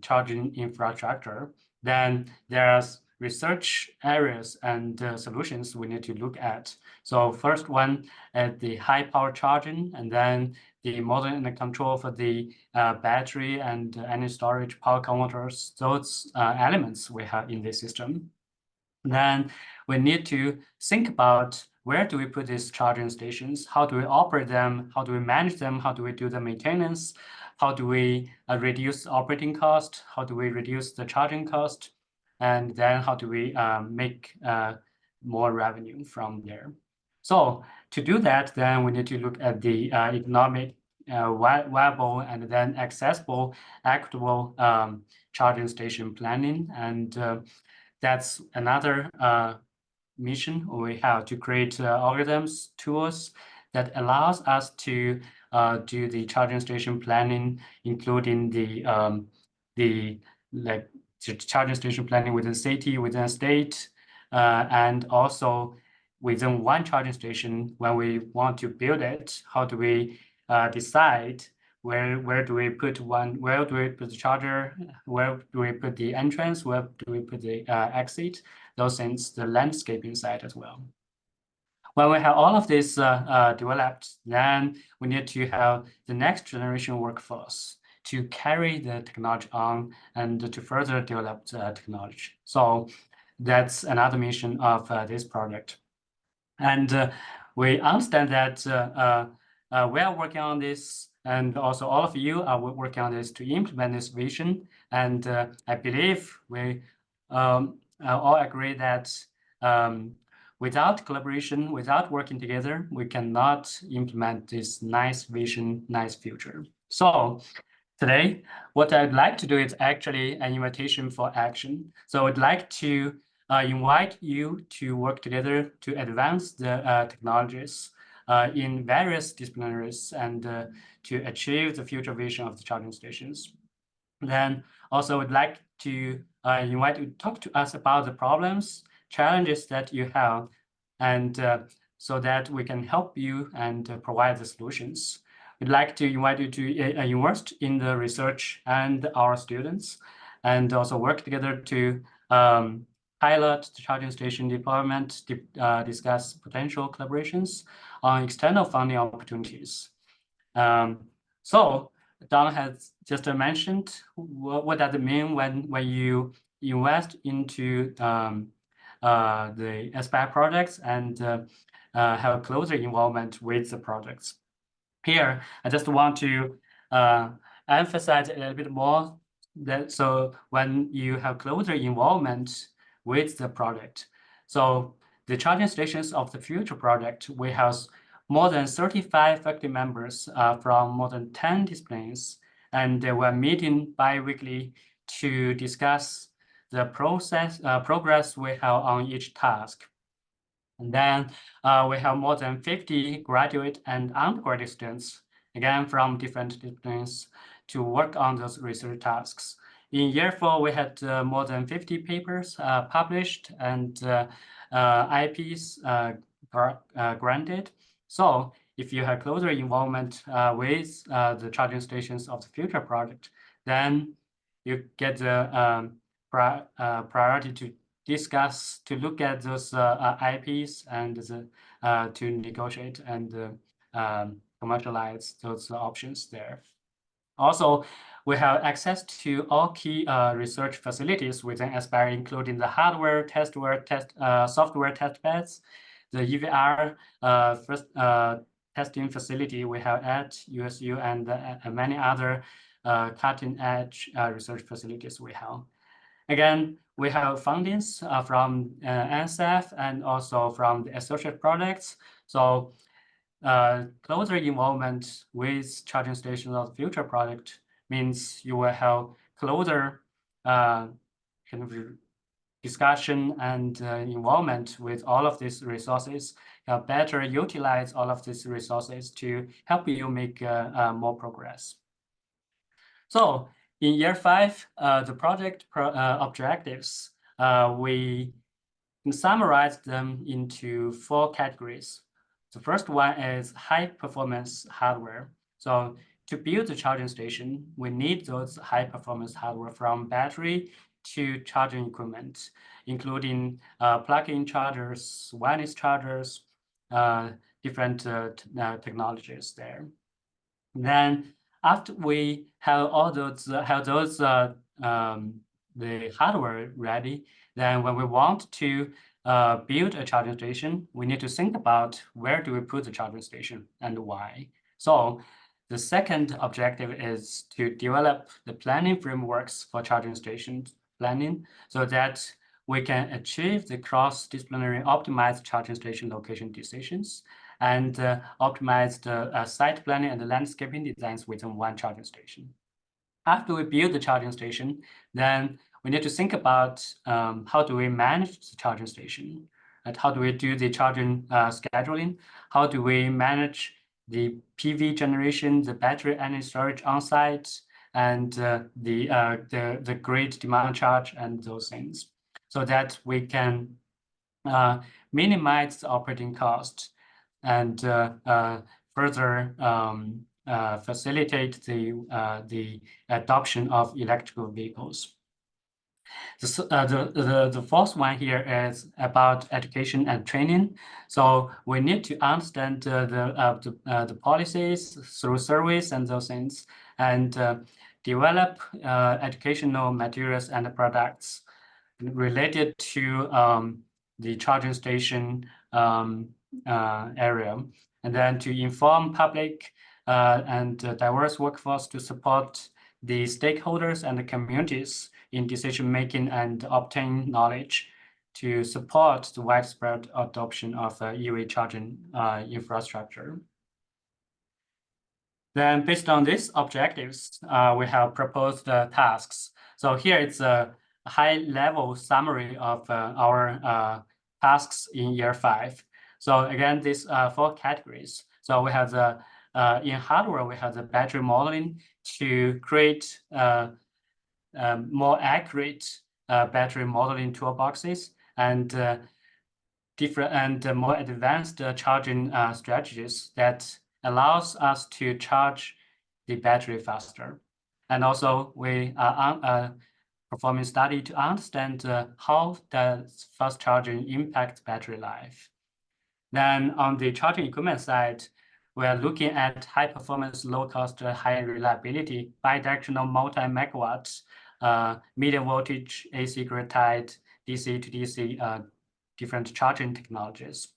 charging infrastructure, then there's research areas and solutions we need to look at. So first one at the high power charging, and then the modeling and the control for the battery and energy storage, power converters, those elements we have in the system. Then we need to think about, where do we put these charging stations? How do we operate them? How do we manage them? How do we do the maintenance? How do we reduce operating cost? How do we reduce the charging cost? And then how do we make more revenue from there? So to do that, then we need to look at the economic, viable, and then accessible, equitable charging station planning. And that's another mission we have, to create algorithms, tools that allows us to do the charging station planning, including the charging station planning within city, within state, and also within one charging station. When we want to build it, how do we decide where do we put one? Where do we put the charger? Where do we put the entrance? Where do we put the exit? Those things, the landscaping side as well. When we have all of this developed, then we need to have the next generation workforce to carry the technology on and to further develop the technology. So that's another mission of this project. And we understand that we are working on this, and also all of you are working on this to implement this vision. And I believe we all agree that without collaboration, without working together, we cannot implement this nice vision, nice future. So today, what I'd like to do is actually an invitation for action. So I'd like to invite you to work together to advance the technologies in various disciplinaries, and to achieve the future vision of the charging stations. Then also would like to invite you to talk to us about the problems, challenges that you have, and so that we can help you and provide the solutions. We'd like to invite you to invest in the research and our students, and also work together to pilot the charging station deployment, discuss potential collaborations on external funding opportunities. So Don has just mentioned what does it mean when you invest into the Aspire projects and have a closer involvement with the projects. Here, I just want to emphasize a little bit more that, so when you have closer involvement with the project, so the charging stations of the future project, we have more than 35 faculty members from more than 10 disciplines, and we're meeting bi-weekly to discuss the progress we have on each task. And then we have more than 50 graduate and undergraduate students, again from different disciplines, to work on those research tasks. In year 4, we had more than 50 papers published and IPs granted. So if you have closer involvement with the charging stations of the future project, then you get the priority to discuss, to look at those IPs, and to negotiate and commercialize those options there. Also, we have access to all key research facilities within Aspire, including the hardware, software test beds, the EVR first testing facility we have at USU, and many other cutting-edge research facilities we have. Again, we have fundings from NSF and also from the associate projects. So closer involvement with charging station of the future project means you will have closer kind of discussion and involvement with all of these resources, better utilize all of these resources to help you make more progress. So in year 5, the project objectives, we summarize them into 4 categories. The first one is high performance hardware. So to build the charging station, we need those high performance hardware from battery to charging equipment, including plug-in chargers, wireless chargers, different technologies there. Then after we have all those, the hardware ready, then when we want to build a charging station, we need to think about where do we put the charging station and why. So the second objective is to develop the planning frameworks for charging station planning so that we can achieve the cross-disciplinary optimized charging station location decisions and optimize the site planning and the landscaping designs within one charging station. After we build the charging station, then we need to think about how do we manage the charging station, and how do we do the charging scheduling, how do we manage the PV generation, the battery energy storage on site, and the grid demand charge and those things, so that we can minimize the operating cost and further facilitate the adoption of electrical vehicles. The fourth one here is about education and training. So we need to understand the policies through surveys and those things, and develop educational materials and products related to the charging station area, and then to inform public and diverse workforce to support the stakeholders and the communities in decision-making and obtain knowledge to support the widespread adoption of EV charging infrastructure. Then based on these objectives, we have proposed tasks. So here it's a high-level summary of our tasks in year 5. So again, these 4 categories. So we have the, in hardware, we have the battery modeling to create more accurate battery modeling toolboxes and different and more advanced charging strategies that allows us to charge the battery faster. And also we are performing study to understand how does fast charging impact battery life. Then on the charging equipment side, we are looking at high performance, low cost, high reliability, bidirectional multi-megawatt, medium voltage, AC grid tied, DC to DC, different charging technologies.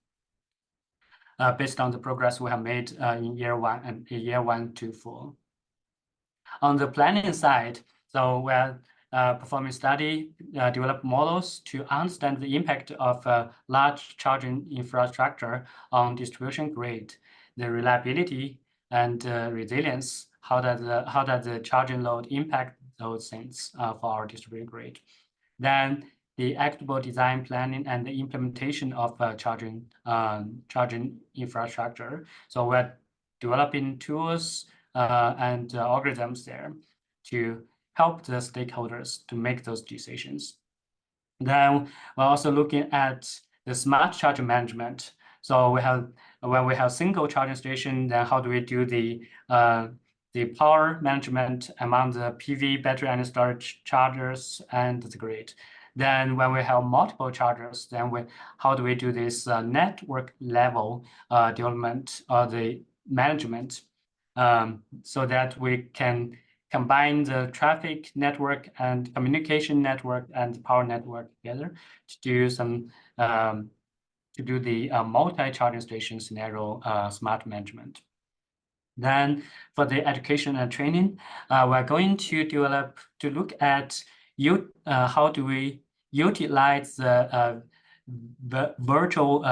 Based on the progress we have made in year 1 and year 1 to 4. On the planning side, so we're performing study, develop models to understand the impact of large charging infrastructure on distribution grid, the reliability and resilience. How does the charging load impact those things for our distribution grid? Then the actionable design planning and the implementation of charging infrastructure. So we're developing tools and algorithms there to help the stakeholders to make those decisions. Then we're also looking at the smart charging management. So when we have single charging station, then how do we do the power management among the PV battery and storage chargers and the grid? Then when we have multiple chargers, then how do we do this network level development or the management so that we can combine the traffic network and communication network and power network together to do some to do the multi-charging station scenario smart management. Then for the education and training, we're going to look at how do we utilize the virtual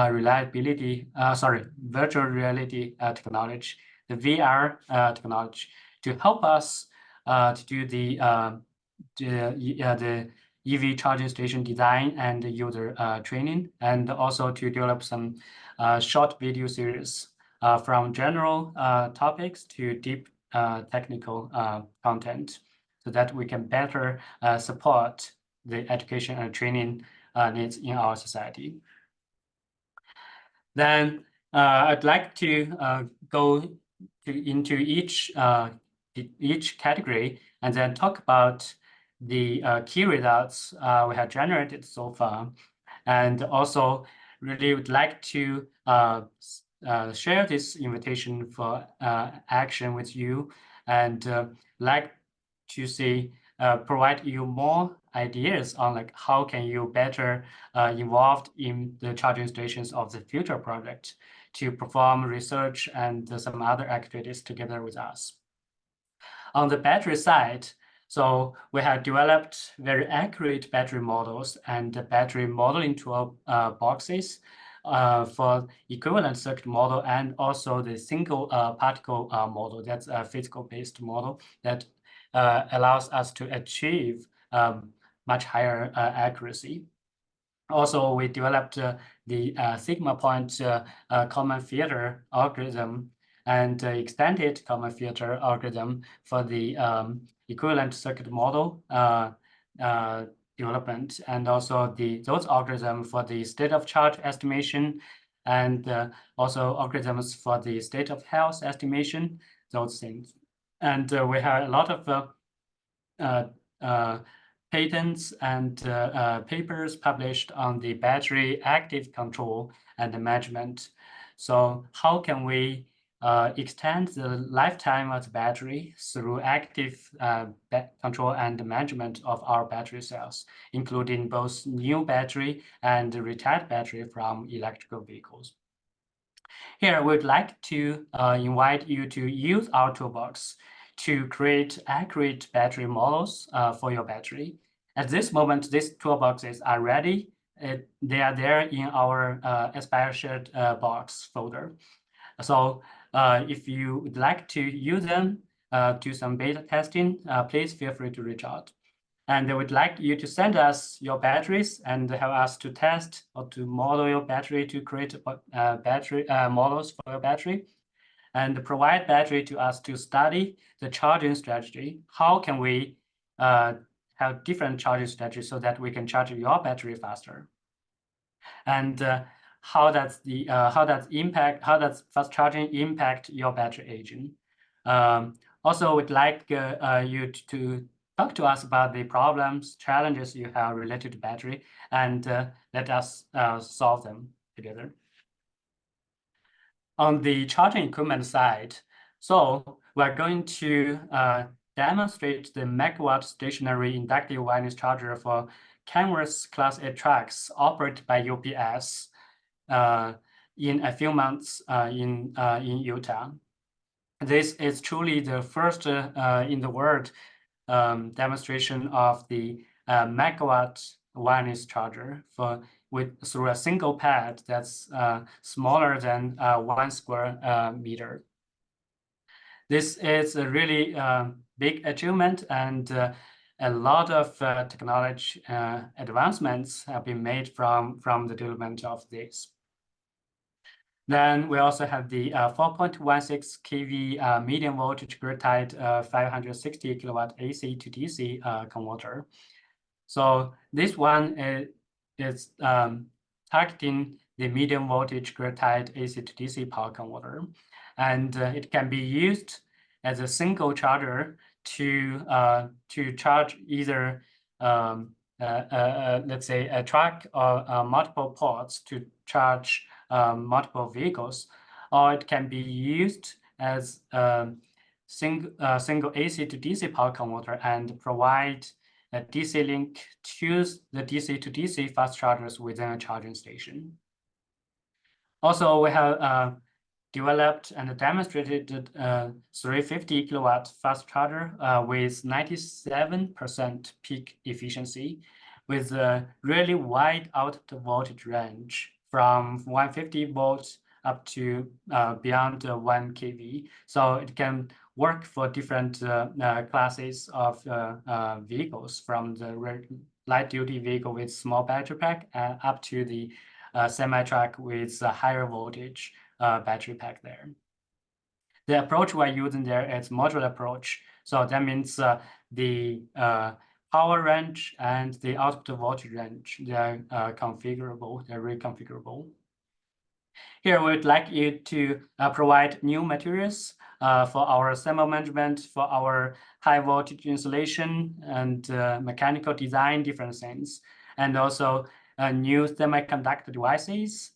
virtual reality technology, the VR technology, to help us to do the EV charging station design and user training, and also to develop some short video series from general topics to deep technical content, so that we can better support the education and training needs in our society. Then I'd like to go into each category and then talk about the key results we have generated so far, and also really would like to share this invitation for action with you, and like to see provide you more ideas on like how can you better involved in the charging stations of the future project to perform research and some other activities together with us. On the battery side, so we have developed very accurate battery models and battery modeling tool boxes for equivalent circuit model, and also the single particle model. That's a physical-based model that allows us to achieve much higher accuracy. Also, we developed the sigma point common filter algorithm and extended common filter algorithm for the equivalent circuit model development, and also those algorithms for the state of charge estimation, and also algorithms for the state of health estimation, those things. And we have a lot of patents and papers published on the battery active control and the management. So how can we extend the lifetime of the battery through active control and management of our battery cells, including both new battery and retired battery from electrical vehicles. Here, we'd like to invite you to use our toolbox to create accurate battery models for your battery. At this moment, these toolboxes are ready. They are there in our Aspire shared box folder. So if you would like to use them, do some beta testing, please feel free to reach out. And I would like you to send us your batteries and have us to test or to model your battery, to create battery models for your battery, and provide battery to us to study the charging strategy. How can we have different charging strategies so that we can charge your battery faster? And how does fast charging impact your battery aging? Also, we'd like you to talk to us about the problems, challenges you have related to battery, and let us solve them together. On the charging equipment side, so we're going to demonstrate the megawatt stationary inductive wireless charger for Canvas Class 8 trucks operated by UPS in a few months in Utah. This is truly the first in the world demonstration of the megawatt wireless charger through a single pad that's smaller than 1 square meter. This is a really big achievement, and a lot of technology advancements have been made from the development of this. Then we also have the 4.16 kV medium voltage grid-tied 560 kilowatt AC to DC converter. So this one is targeting the medium voltage grid-tied AC to DC power converter, and it can be used as a single charger to charge either let's say a truck or multiple ports to charge multiple vehicles, or it can be used as single AC to DC power converter and provide a DC link to the DC to DC fast chargers within a charging station. Also, we have developed and demonstrated 350 kilowatt fast charger with 97% peak efficiency, with a really wide output voltage range from 150 volts up to beyond 1 kV. So it can work for different classes of vehicles, from the light duty vehicle with small battery pack up to the semi-truck with a higher voltage battery pack there. The approach we're using there is modular approach. So that means the power range and the output voltage range, they're configurable, they're reconfigurable. Here, we'd like you to provide new materials for our thermal management, for our high voltage insulation and mechanical design, different things, and also new semiconductor devices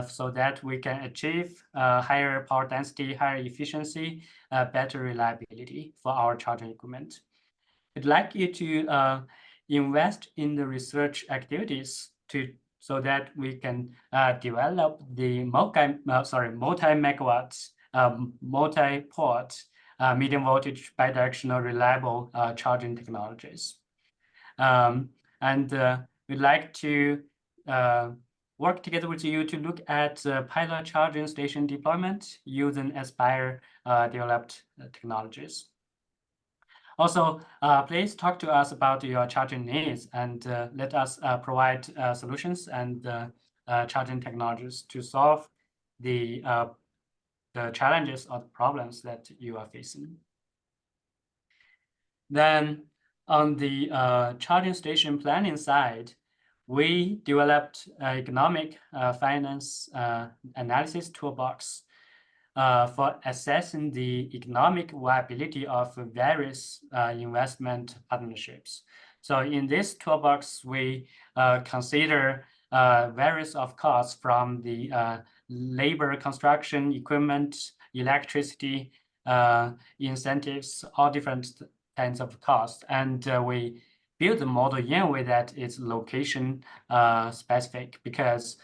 so that we can achieve higher power density, higher efficiency, better reliability for our charging equipment. I'd like you to invest in the research activities so that we can develop the multi-megawatt, multi-port, medium voltage, bidirectional, reliable charging technologies. We'd like to work together with you to look at pilot charging station deployment using Aspire developed technologies. Also, please talk to us about your charging needs and let us provide solutions and charging technologies to solve the challenges or the problems that you are facing. Then on the charging station planning side, we developed economic finance analysis toolbox for assessing the economic viability of various investment partnerships. So in this toolbox, we consider various of costs from the labor, construction, equipment, electricity, incentives, all different kinds of costs. And we build the model in a way that it's location specific, because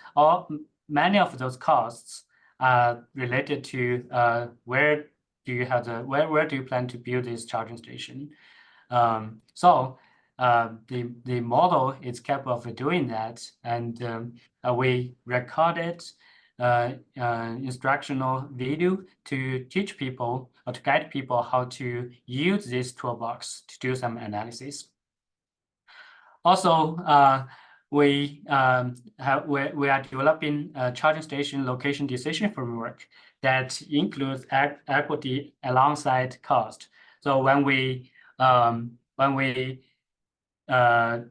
many of those costs are related to where do you plan to build this charging station. So the model is capable of doing that, and we recorded instructional video to teach people or to guide people how to use this toolbox to do some analysis. Also, we are developing a charging station location decision framework that includes equity alongside cost. So when we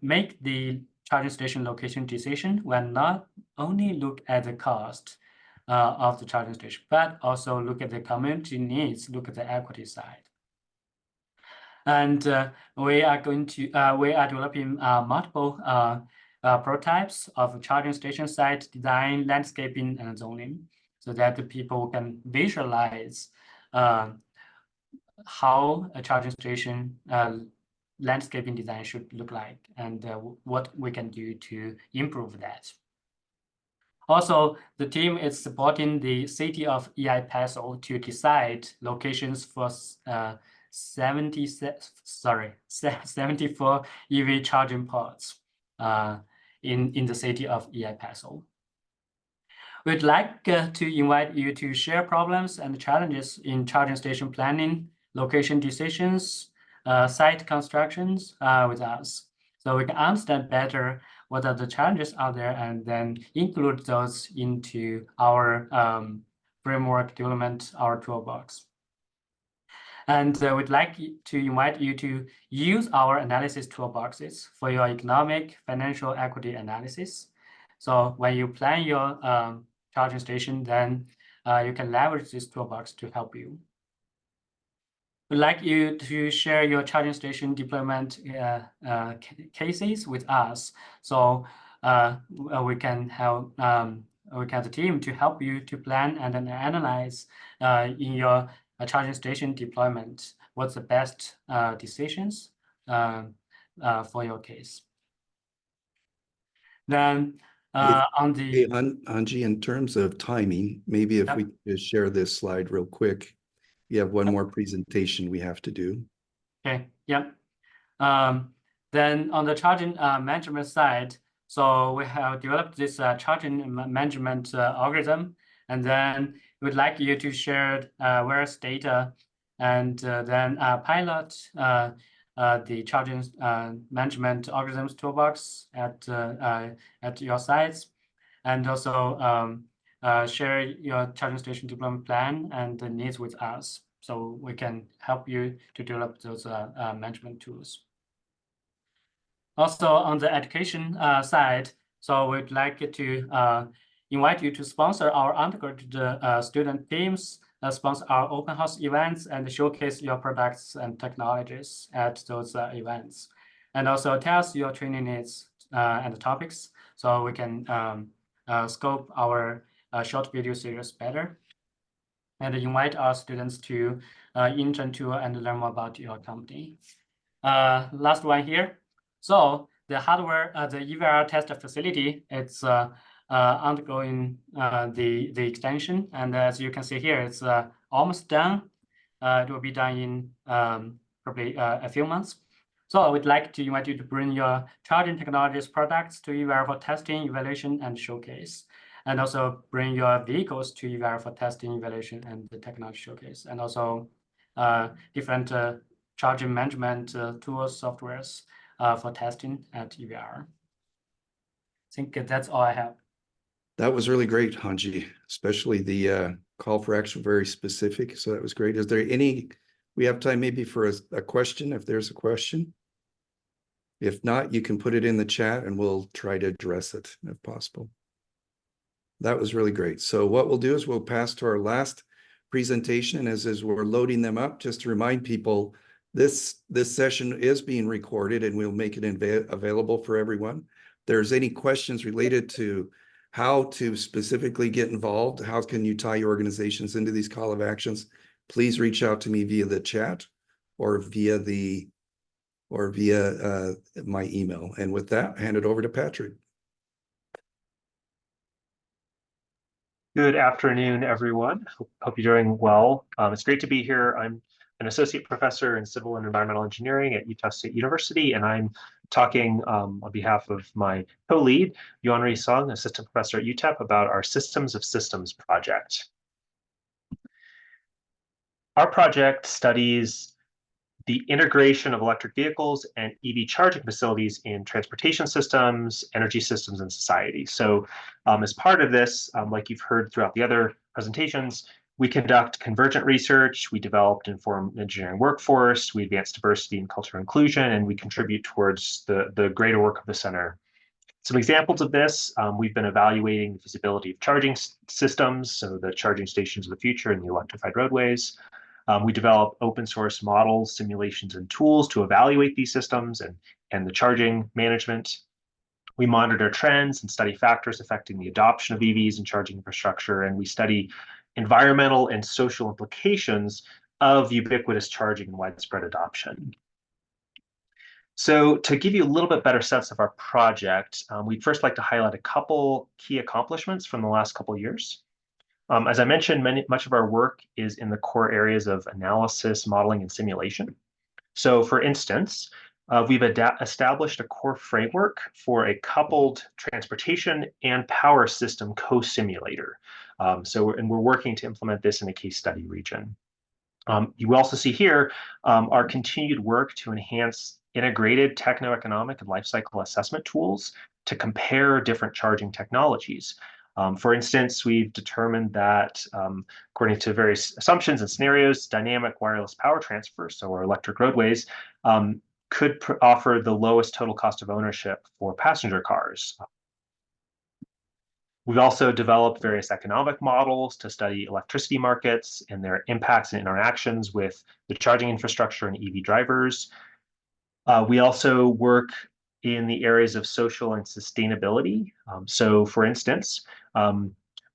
make the charging station location decision, we'll not only look at the cost of the charging station, but also look at the community needs, look at the equity side. And we are developing multiple prototypes of charging station site design, landscaping, and zoning, so that the people can visualize how a charging station landscaping design should look like, and what we can do to improve that. Also, the team is supporting the city of El Paso to decide locations for 74 EV charging ports in the city of El Paso. We'd like to invite you to share problems and challenges in charging station planning, location decisions, site constructions with us, so we can understand better what are the challenges out there, and then include those into our framework development, our toolbox. And we'd like to invite you to use our analysis toolboxes for your economic, financial, equity analysis. So when you plan your charging station, then you can leverage this toolbox to help you. We'd like you to share your charging station deployment cases with us, so we can have the team to help you to plan and then analyze in your charging station deployment, what's the best decisions for your case. Then on Hey, the Anji, in terms of timing, maybe if Yep. we could just share this slide real quick. We have one more presentation we have to do. okay, yep. Then on the charging management side, so we have developed this charging management algorithm, and then we'd like you to share various data and then pilot the charging management algorithms toolbox at your sites, and also share your charging station deployment plan and the needs with us, so we can help you to develop those management tools. Also on the education side, so we'd like to invite you to sponsor our undergraduate student teams, sponsor our open house events, and showcase your products and technologies at those events. And also tell us your training needs and topics, so we can scope our short video series better, and invite our students to intern to and learn more about your company. Last one here. So the hardware, the EVR test facility, it's undergoing the extension, and as you can see here, it's almost done. It will be done in probably a few months. So I would like to invite you to bring your charging technologies products to EVR for testing, evaluation, and showcase, and also bring your vehicles to EVR for testing, evaluation, and the technology showcase, and also different charging management tools, softwares for testing at EVR. I think that's all I have. That was really great, Hanji, especially the call for action, very specific. So that was great. Is there we have time maybe for a question, if there's a question? If not, you can put it in the chat and we'll try to address it if possible. That was really great. So what we'll do is we'll pass to our last presentation. And as we're loading them up, just to remind people, this session is being recorded and we'll make it available for everyone. If there's any questions related to how to specifically get involved, how can you tie your organizations into these call of actions, please reach out to me via the chat or via my email. And with that, hand it over to Patrick. Good afternoon, everyone. Hope you're doing well. It's great to be here. I'm an associate professor in civil and environmental engineering at Utah State University, and I'm talking on behalf of my co-lead, Yuanri Song, assistant professor at UTEP, about our Systems of Systems project. Our project studies the integration of electric vehicles and EV charging facilities in transportation systems, energy systems, and society. So as part of this, like you've heard throughout the other presentations, we conduct convergent research, we developed informed engineering workforce, we advance diversity and cultural inclusion, and we contribute towards the greater work of the center. Some examples of this, we've been evaluating the feasibility of charging systems, so the charging stations of the future and the electrified roadways. We develop open source models, simulations, and tools to evaluate these systems and the charging management. We monitor trends and study factors affecting the adoption of EVs and charging infrastructure, and we study environmental and social implications of ubiquitous charging and widespread adoption. So to give you a little bit better sense of our project, we'd first like to highlight a couple key accomplishments from the last couple of years. As I mentioned, much of our work is in the core areas of analysis, modeling, and simulation. So for instance, we've established a core framework for a coupled transportation and power system co-simulator. We're working to implement this in a case study region. You will also see here our continued work to enhance integrated techno-economic and lifecycle assessment tools to compare different charging technologies. For instance, we've determined that according to various assumptions and scenarios, dynamic wireless power transfer, so our electric roadways, could offer the lowest total cost of ownership for passenger cars. We've also developed various economic models to study electricity markets and their impacts and interactions with the charging infrastructure and EV drivers. We also work in the areas of social and sustainability. So for instance,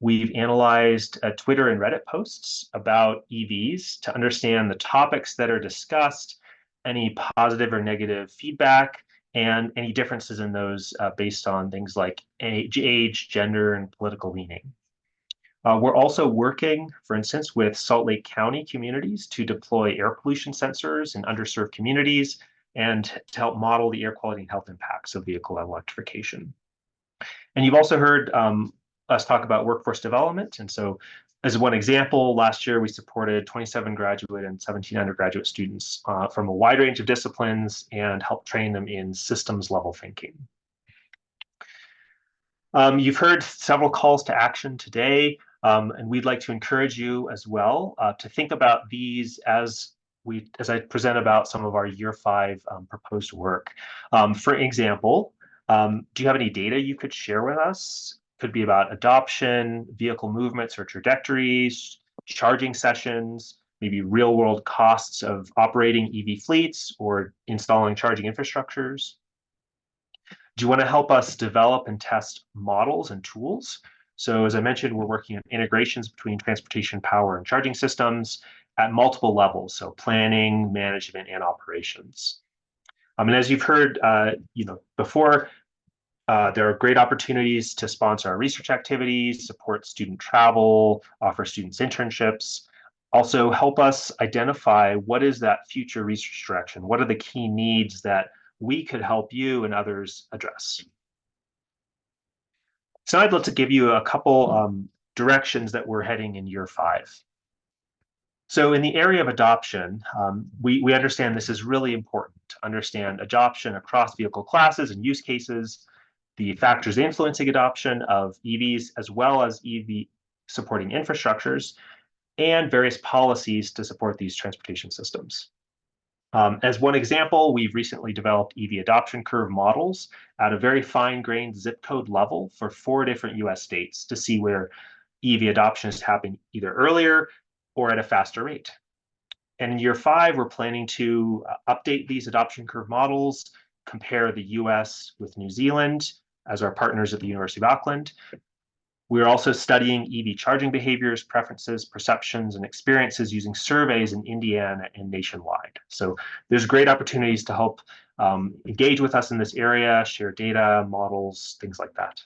We've analyzed Twitter and Reddit posts about EVs to understand the topics that are discussed, any positive or negative feedback, and any differences in those based on things like age, gender, and political leaning. We're also working, for instance, with Salt Lake County communities to deploy air pollution sensors in underserved communities and to help model the air quality and health impacts of vehicle electrification. And you've also heard us talk about workforce development. And so as one example, last year we supported 27 graduate and 17 undergraduate students from a wide range of disciplines and helped train them in systems level thinking. You've heard several calls to action today, and we'd like to encourage you as well to think about these as I present about some of our year 5 proposed work. For example, do you have any data you could share with us? Could be about adoption, vehicle movements or trajectories, charging sessions, maybe real world costs of operating EV fleets or installing charging infrastructures. Do you want to help us develop and test models and tools? So as I mentioned, we're working on integrations between transportation power and charging systems at multiple levels, so planning, management, and operations. And as you've heard before, there are great opportunities to sponsor our research activities, support student travel, offer students internships, also help us identify what is that future research direction, what are the key needs that we could help you and others address. So I'd love to give you a couple directions that we're heading in year 5. So in the area of adoption, we understand this is really important to understand adoption across vehicle classes and use cases, the factors influencing adoption of EVs, as well as EV supporting infrastructures, and various policies to support these transportation systems. As one example, we've recently developed EV adoption curve models at a very fine-grained zip code level for 4 different US states to see where EV adoption is happening either earlier or at a faster rate. And in year 5, we're planning to update these adoption curve models, compare the US with New Zealand as our partners at the University of Auckland. We're also studying EV charging behaviors, preferences, perceptions, and experiences using surveys in Indiana and nationwide. So there's great opportunities to help engage with us in this area, share data, models, things like that.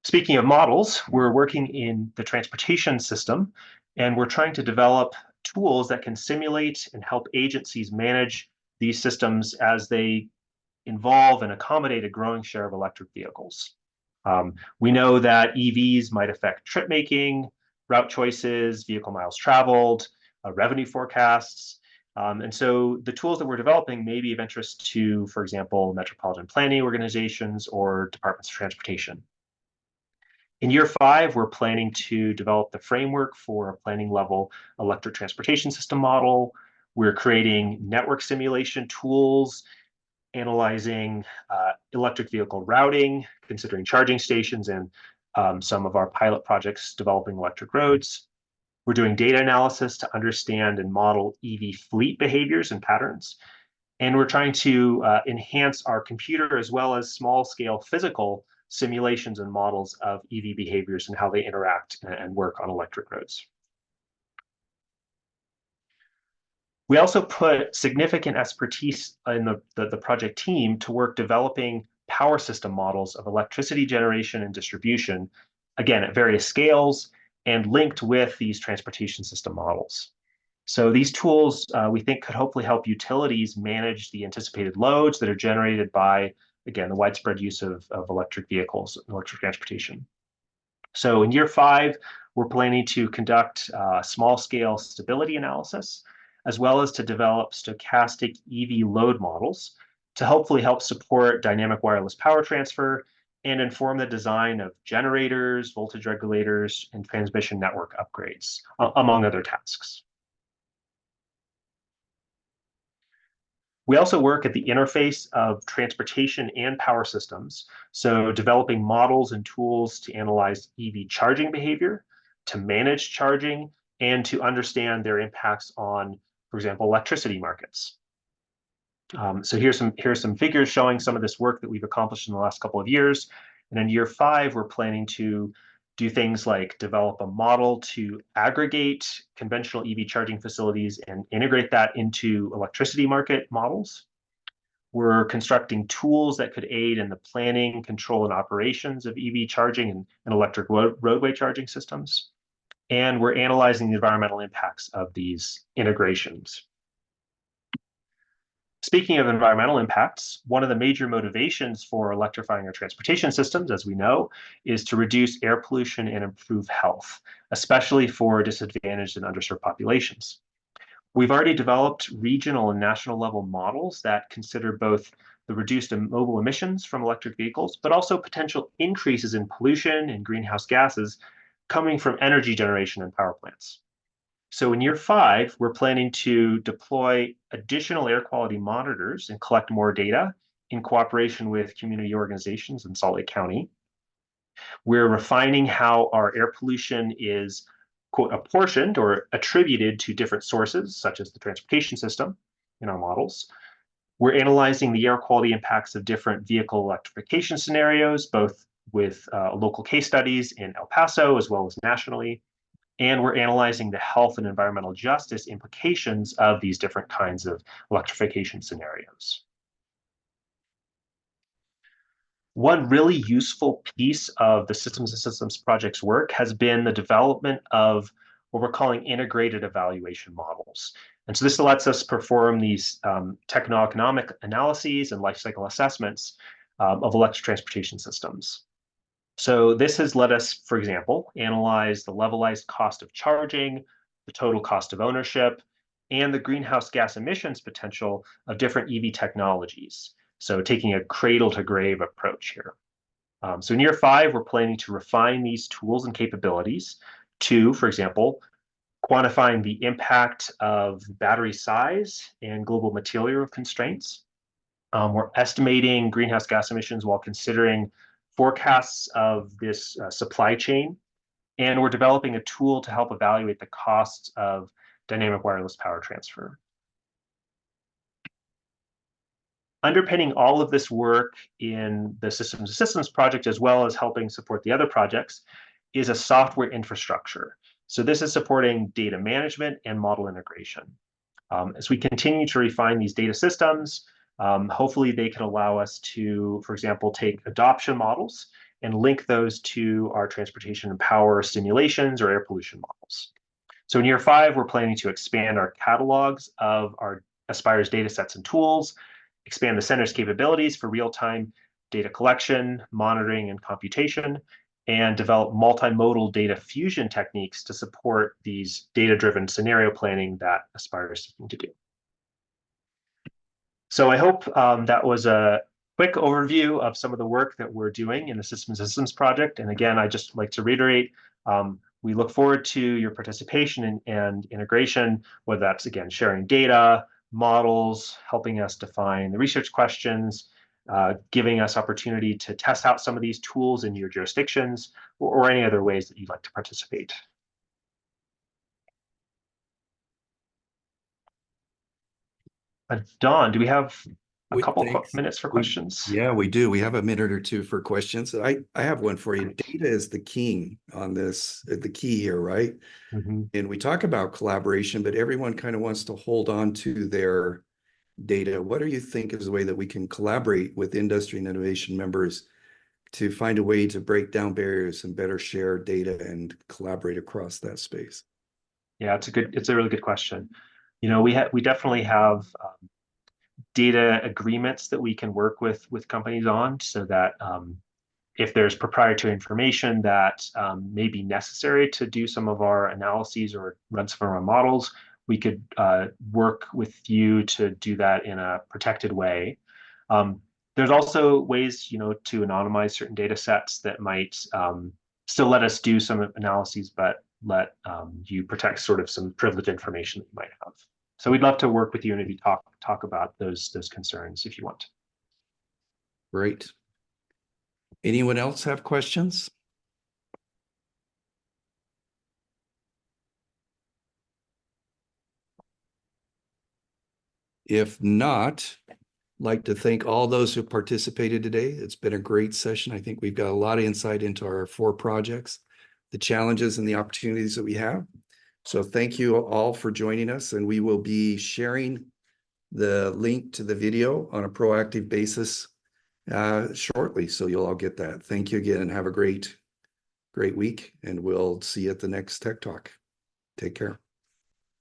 Speaking of models, we're working in the transportation system, and we're trying to develop tools that can simulate and help agencies manage these systems as they involve and accommodate a growing share of electric vehicles. We know that EVs might affect trip making, route choices, vehicle miles traveled, revenue forecasts. And so the tools that we're developing may be of interest to, for example, metropolitan planning organizations or departments of transportation. In year 5, we're planning to develop the framework for a planning level electric transportation system model. We're creating network simulation tools, analyzing electric vehicle routing, considering charging stations, and some of our pilot projects developing electric roads. We're doing data analysis to understand and model EV fleet behaviors and patterns. And we're trying to enhance our computer as well as small-scale physical simulations and models of EV behaviors and how they interact and work on electric roads. We also put significant expertise in the project team to work developing power system models of electricity generation and distribution, again, at various scales and linked with these transportation system models. So these tools, we think, could hopefully help utilities manage the anticipated loads that are generated by, again, the widespread use of electric vehicles and electric transportation. So in year 5, we're planning to conduct small-scale stability analysis, as well as to develop stochastic EV load models to hopefully help support dynamic wireless power transfer and inform the design of generators, voltage regulators, and transmission network upgrades, among other tasks. We also work at the interface of transportation and power systems, so developing models and tools to analyze EV charging behavior, to manage charging, and to understand their impacts on, for example, electricity markets. So here's some figures showing some of this work that we've accomplished in the last couple of years. And in year 5, we're planning to do things like develop a model to aggregate conventional EV charging facilities and integrate that into electricity market models. We're constructing tools that could aid in the planning, control, and operations of EV charging and electric roadway charging systems. And we're analyzing the environmental impacts of these integrations. Speaking of environmental impacts, one of the major motivations for electrifying our transportation systems, as we know, is to reduce air pollution and improve health, especially for disadvantaged and underserved populations. We've already developed regional and national level models that consider both the reduced mobile emissions from electric vehicles, but also potential increases in pollution and greenhouse gases coming from energy generation and power plants. So in year 5, we're planning to deploy additional air quality monitors and collect more data in cooperation with community organizations in Salt Lake County. We're refining how our air pollution is, quote, apportioned or attributed to different sources, such as the transportation system in our models. We're analyzing the air quality impacts of different vehicle electrification scenarios, both with local case studies in El Paso as well as nationally. And we're analyzing the health and environmental justice implications of these different kinds of electrification scenarios. One really useful piece of the Systems and Systems Project's work has been the development of what we're calling integrated evaluation models. And so this lets us perform these techno-economic analyses and life cycle assessments of electric transportation systems. So this has let us, for example, analyze the levelized cost of charging, the total cost of ownership, and the greenhouse gas emissions potential of different EV technologies. So taking a cradle to grave approach here. So in year 5, we're planning to refine these tools and capabilities to, for example, quantifying the impact of battery size and global material constraints. We're estimating greenhouse gas emissions while considering forecasts of this supply chain, and we're developing a tool to help evaluate the costs of dynamic wireless power transfer. Underpinning all of this work in the Systems of Systems project, as well as helping support the other projects, is a software infrastructure. So this is supporting data management and model integration. As we continue to refine these data systems, hopefully they can allow us to, for example, take adoption models and link those to our transportation and power simulations or air pollution models. So in year 5, we're planning to expand our catalogs of our Aspire's data sets and tools, expand the center's capabilities for real-time data collection, monitoring, and computation, and develop multimodal data fusion techniques to support these data-driven scenario planning that Aspire is seeking to do. So I hope that was a quick overview of some of the work that we're doing in the Systems and Systems project. And again, I just like to reiterate, we look forward to your participation and integration, whether that's, again, sharing data, models, helping us define the research questions, giving us opportunity to test out some of these tools in your jurisdictions, or any other ways that you'd like to participate. Don, do we have a couple minutes for questions? Yeah, we do. We have a minute or two for questions. I have one for you. Data is the king on this, the key here, right? Mm-hmm. And we talk about collaboration, but everyone kind of wants to hold on to their data. What do you think is the way that we can collaborate with industry and innovation members to find a way to break down barriers and better share data and collaborate across that space? Yeah, it's a really good question. You know, we definitely have data agreements that we can work with companies on, so that if there's proprietary information that may be necessary to do some of our analyses or run some of our models, we could work with you to do that in a protected way. There's also ways, you know, to anonymize certain data sets that might still let us do some analyses, but let you protect sort of some privileged information that you might have. So we'd love to work with you and maybe talk about those concerns if you want. Great. Anyone else have questions? If not, like to thank all those who participated today. It's been a great session. I think we've got a lot of insight into our 4 projects, the challenges and the opportunities that we have. So thank you all for joining us, and we will be sharing the link to the video on a proactive basis shortly. So you'll all get that. Thank you again and have a great week, and we'll see you at the next Tech Talk. Take care.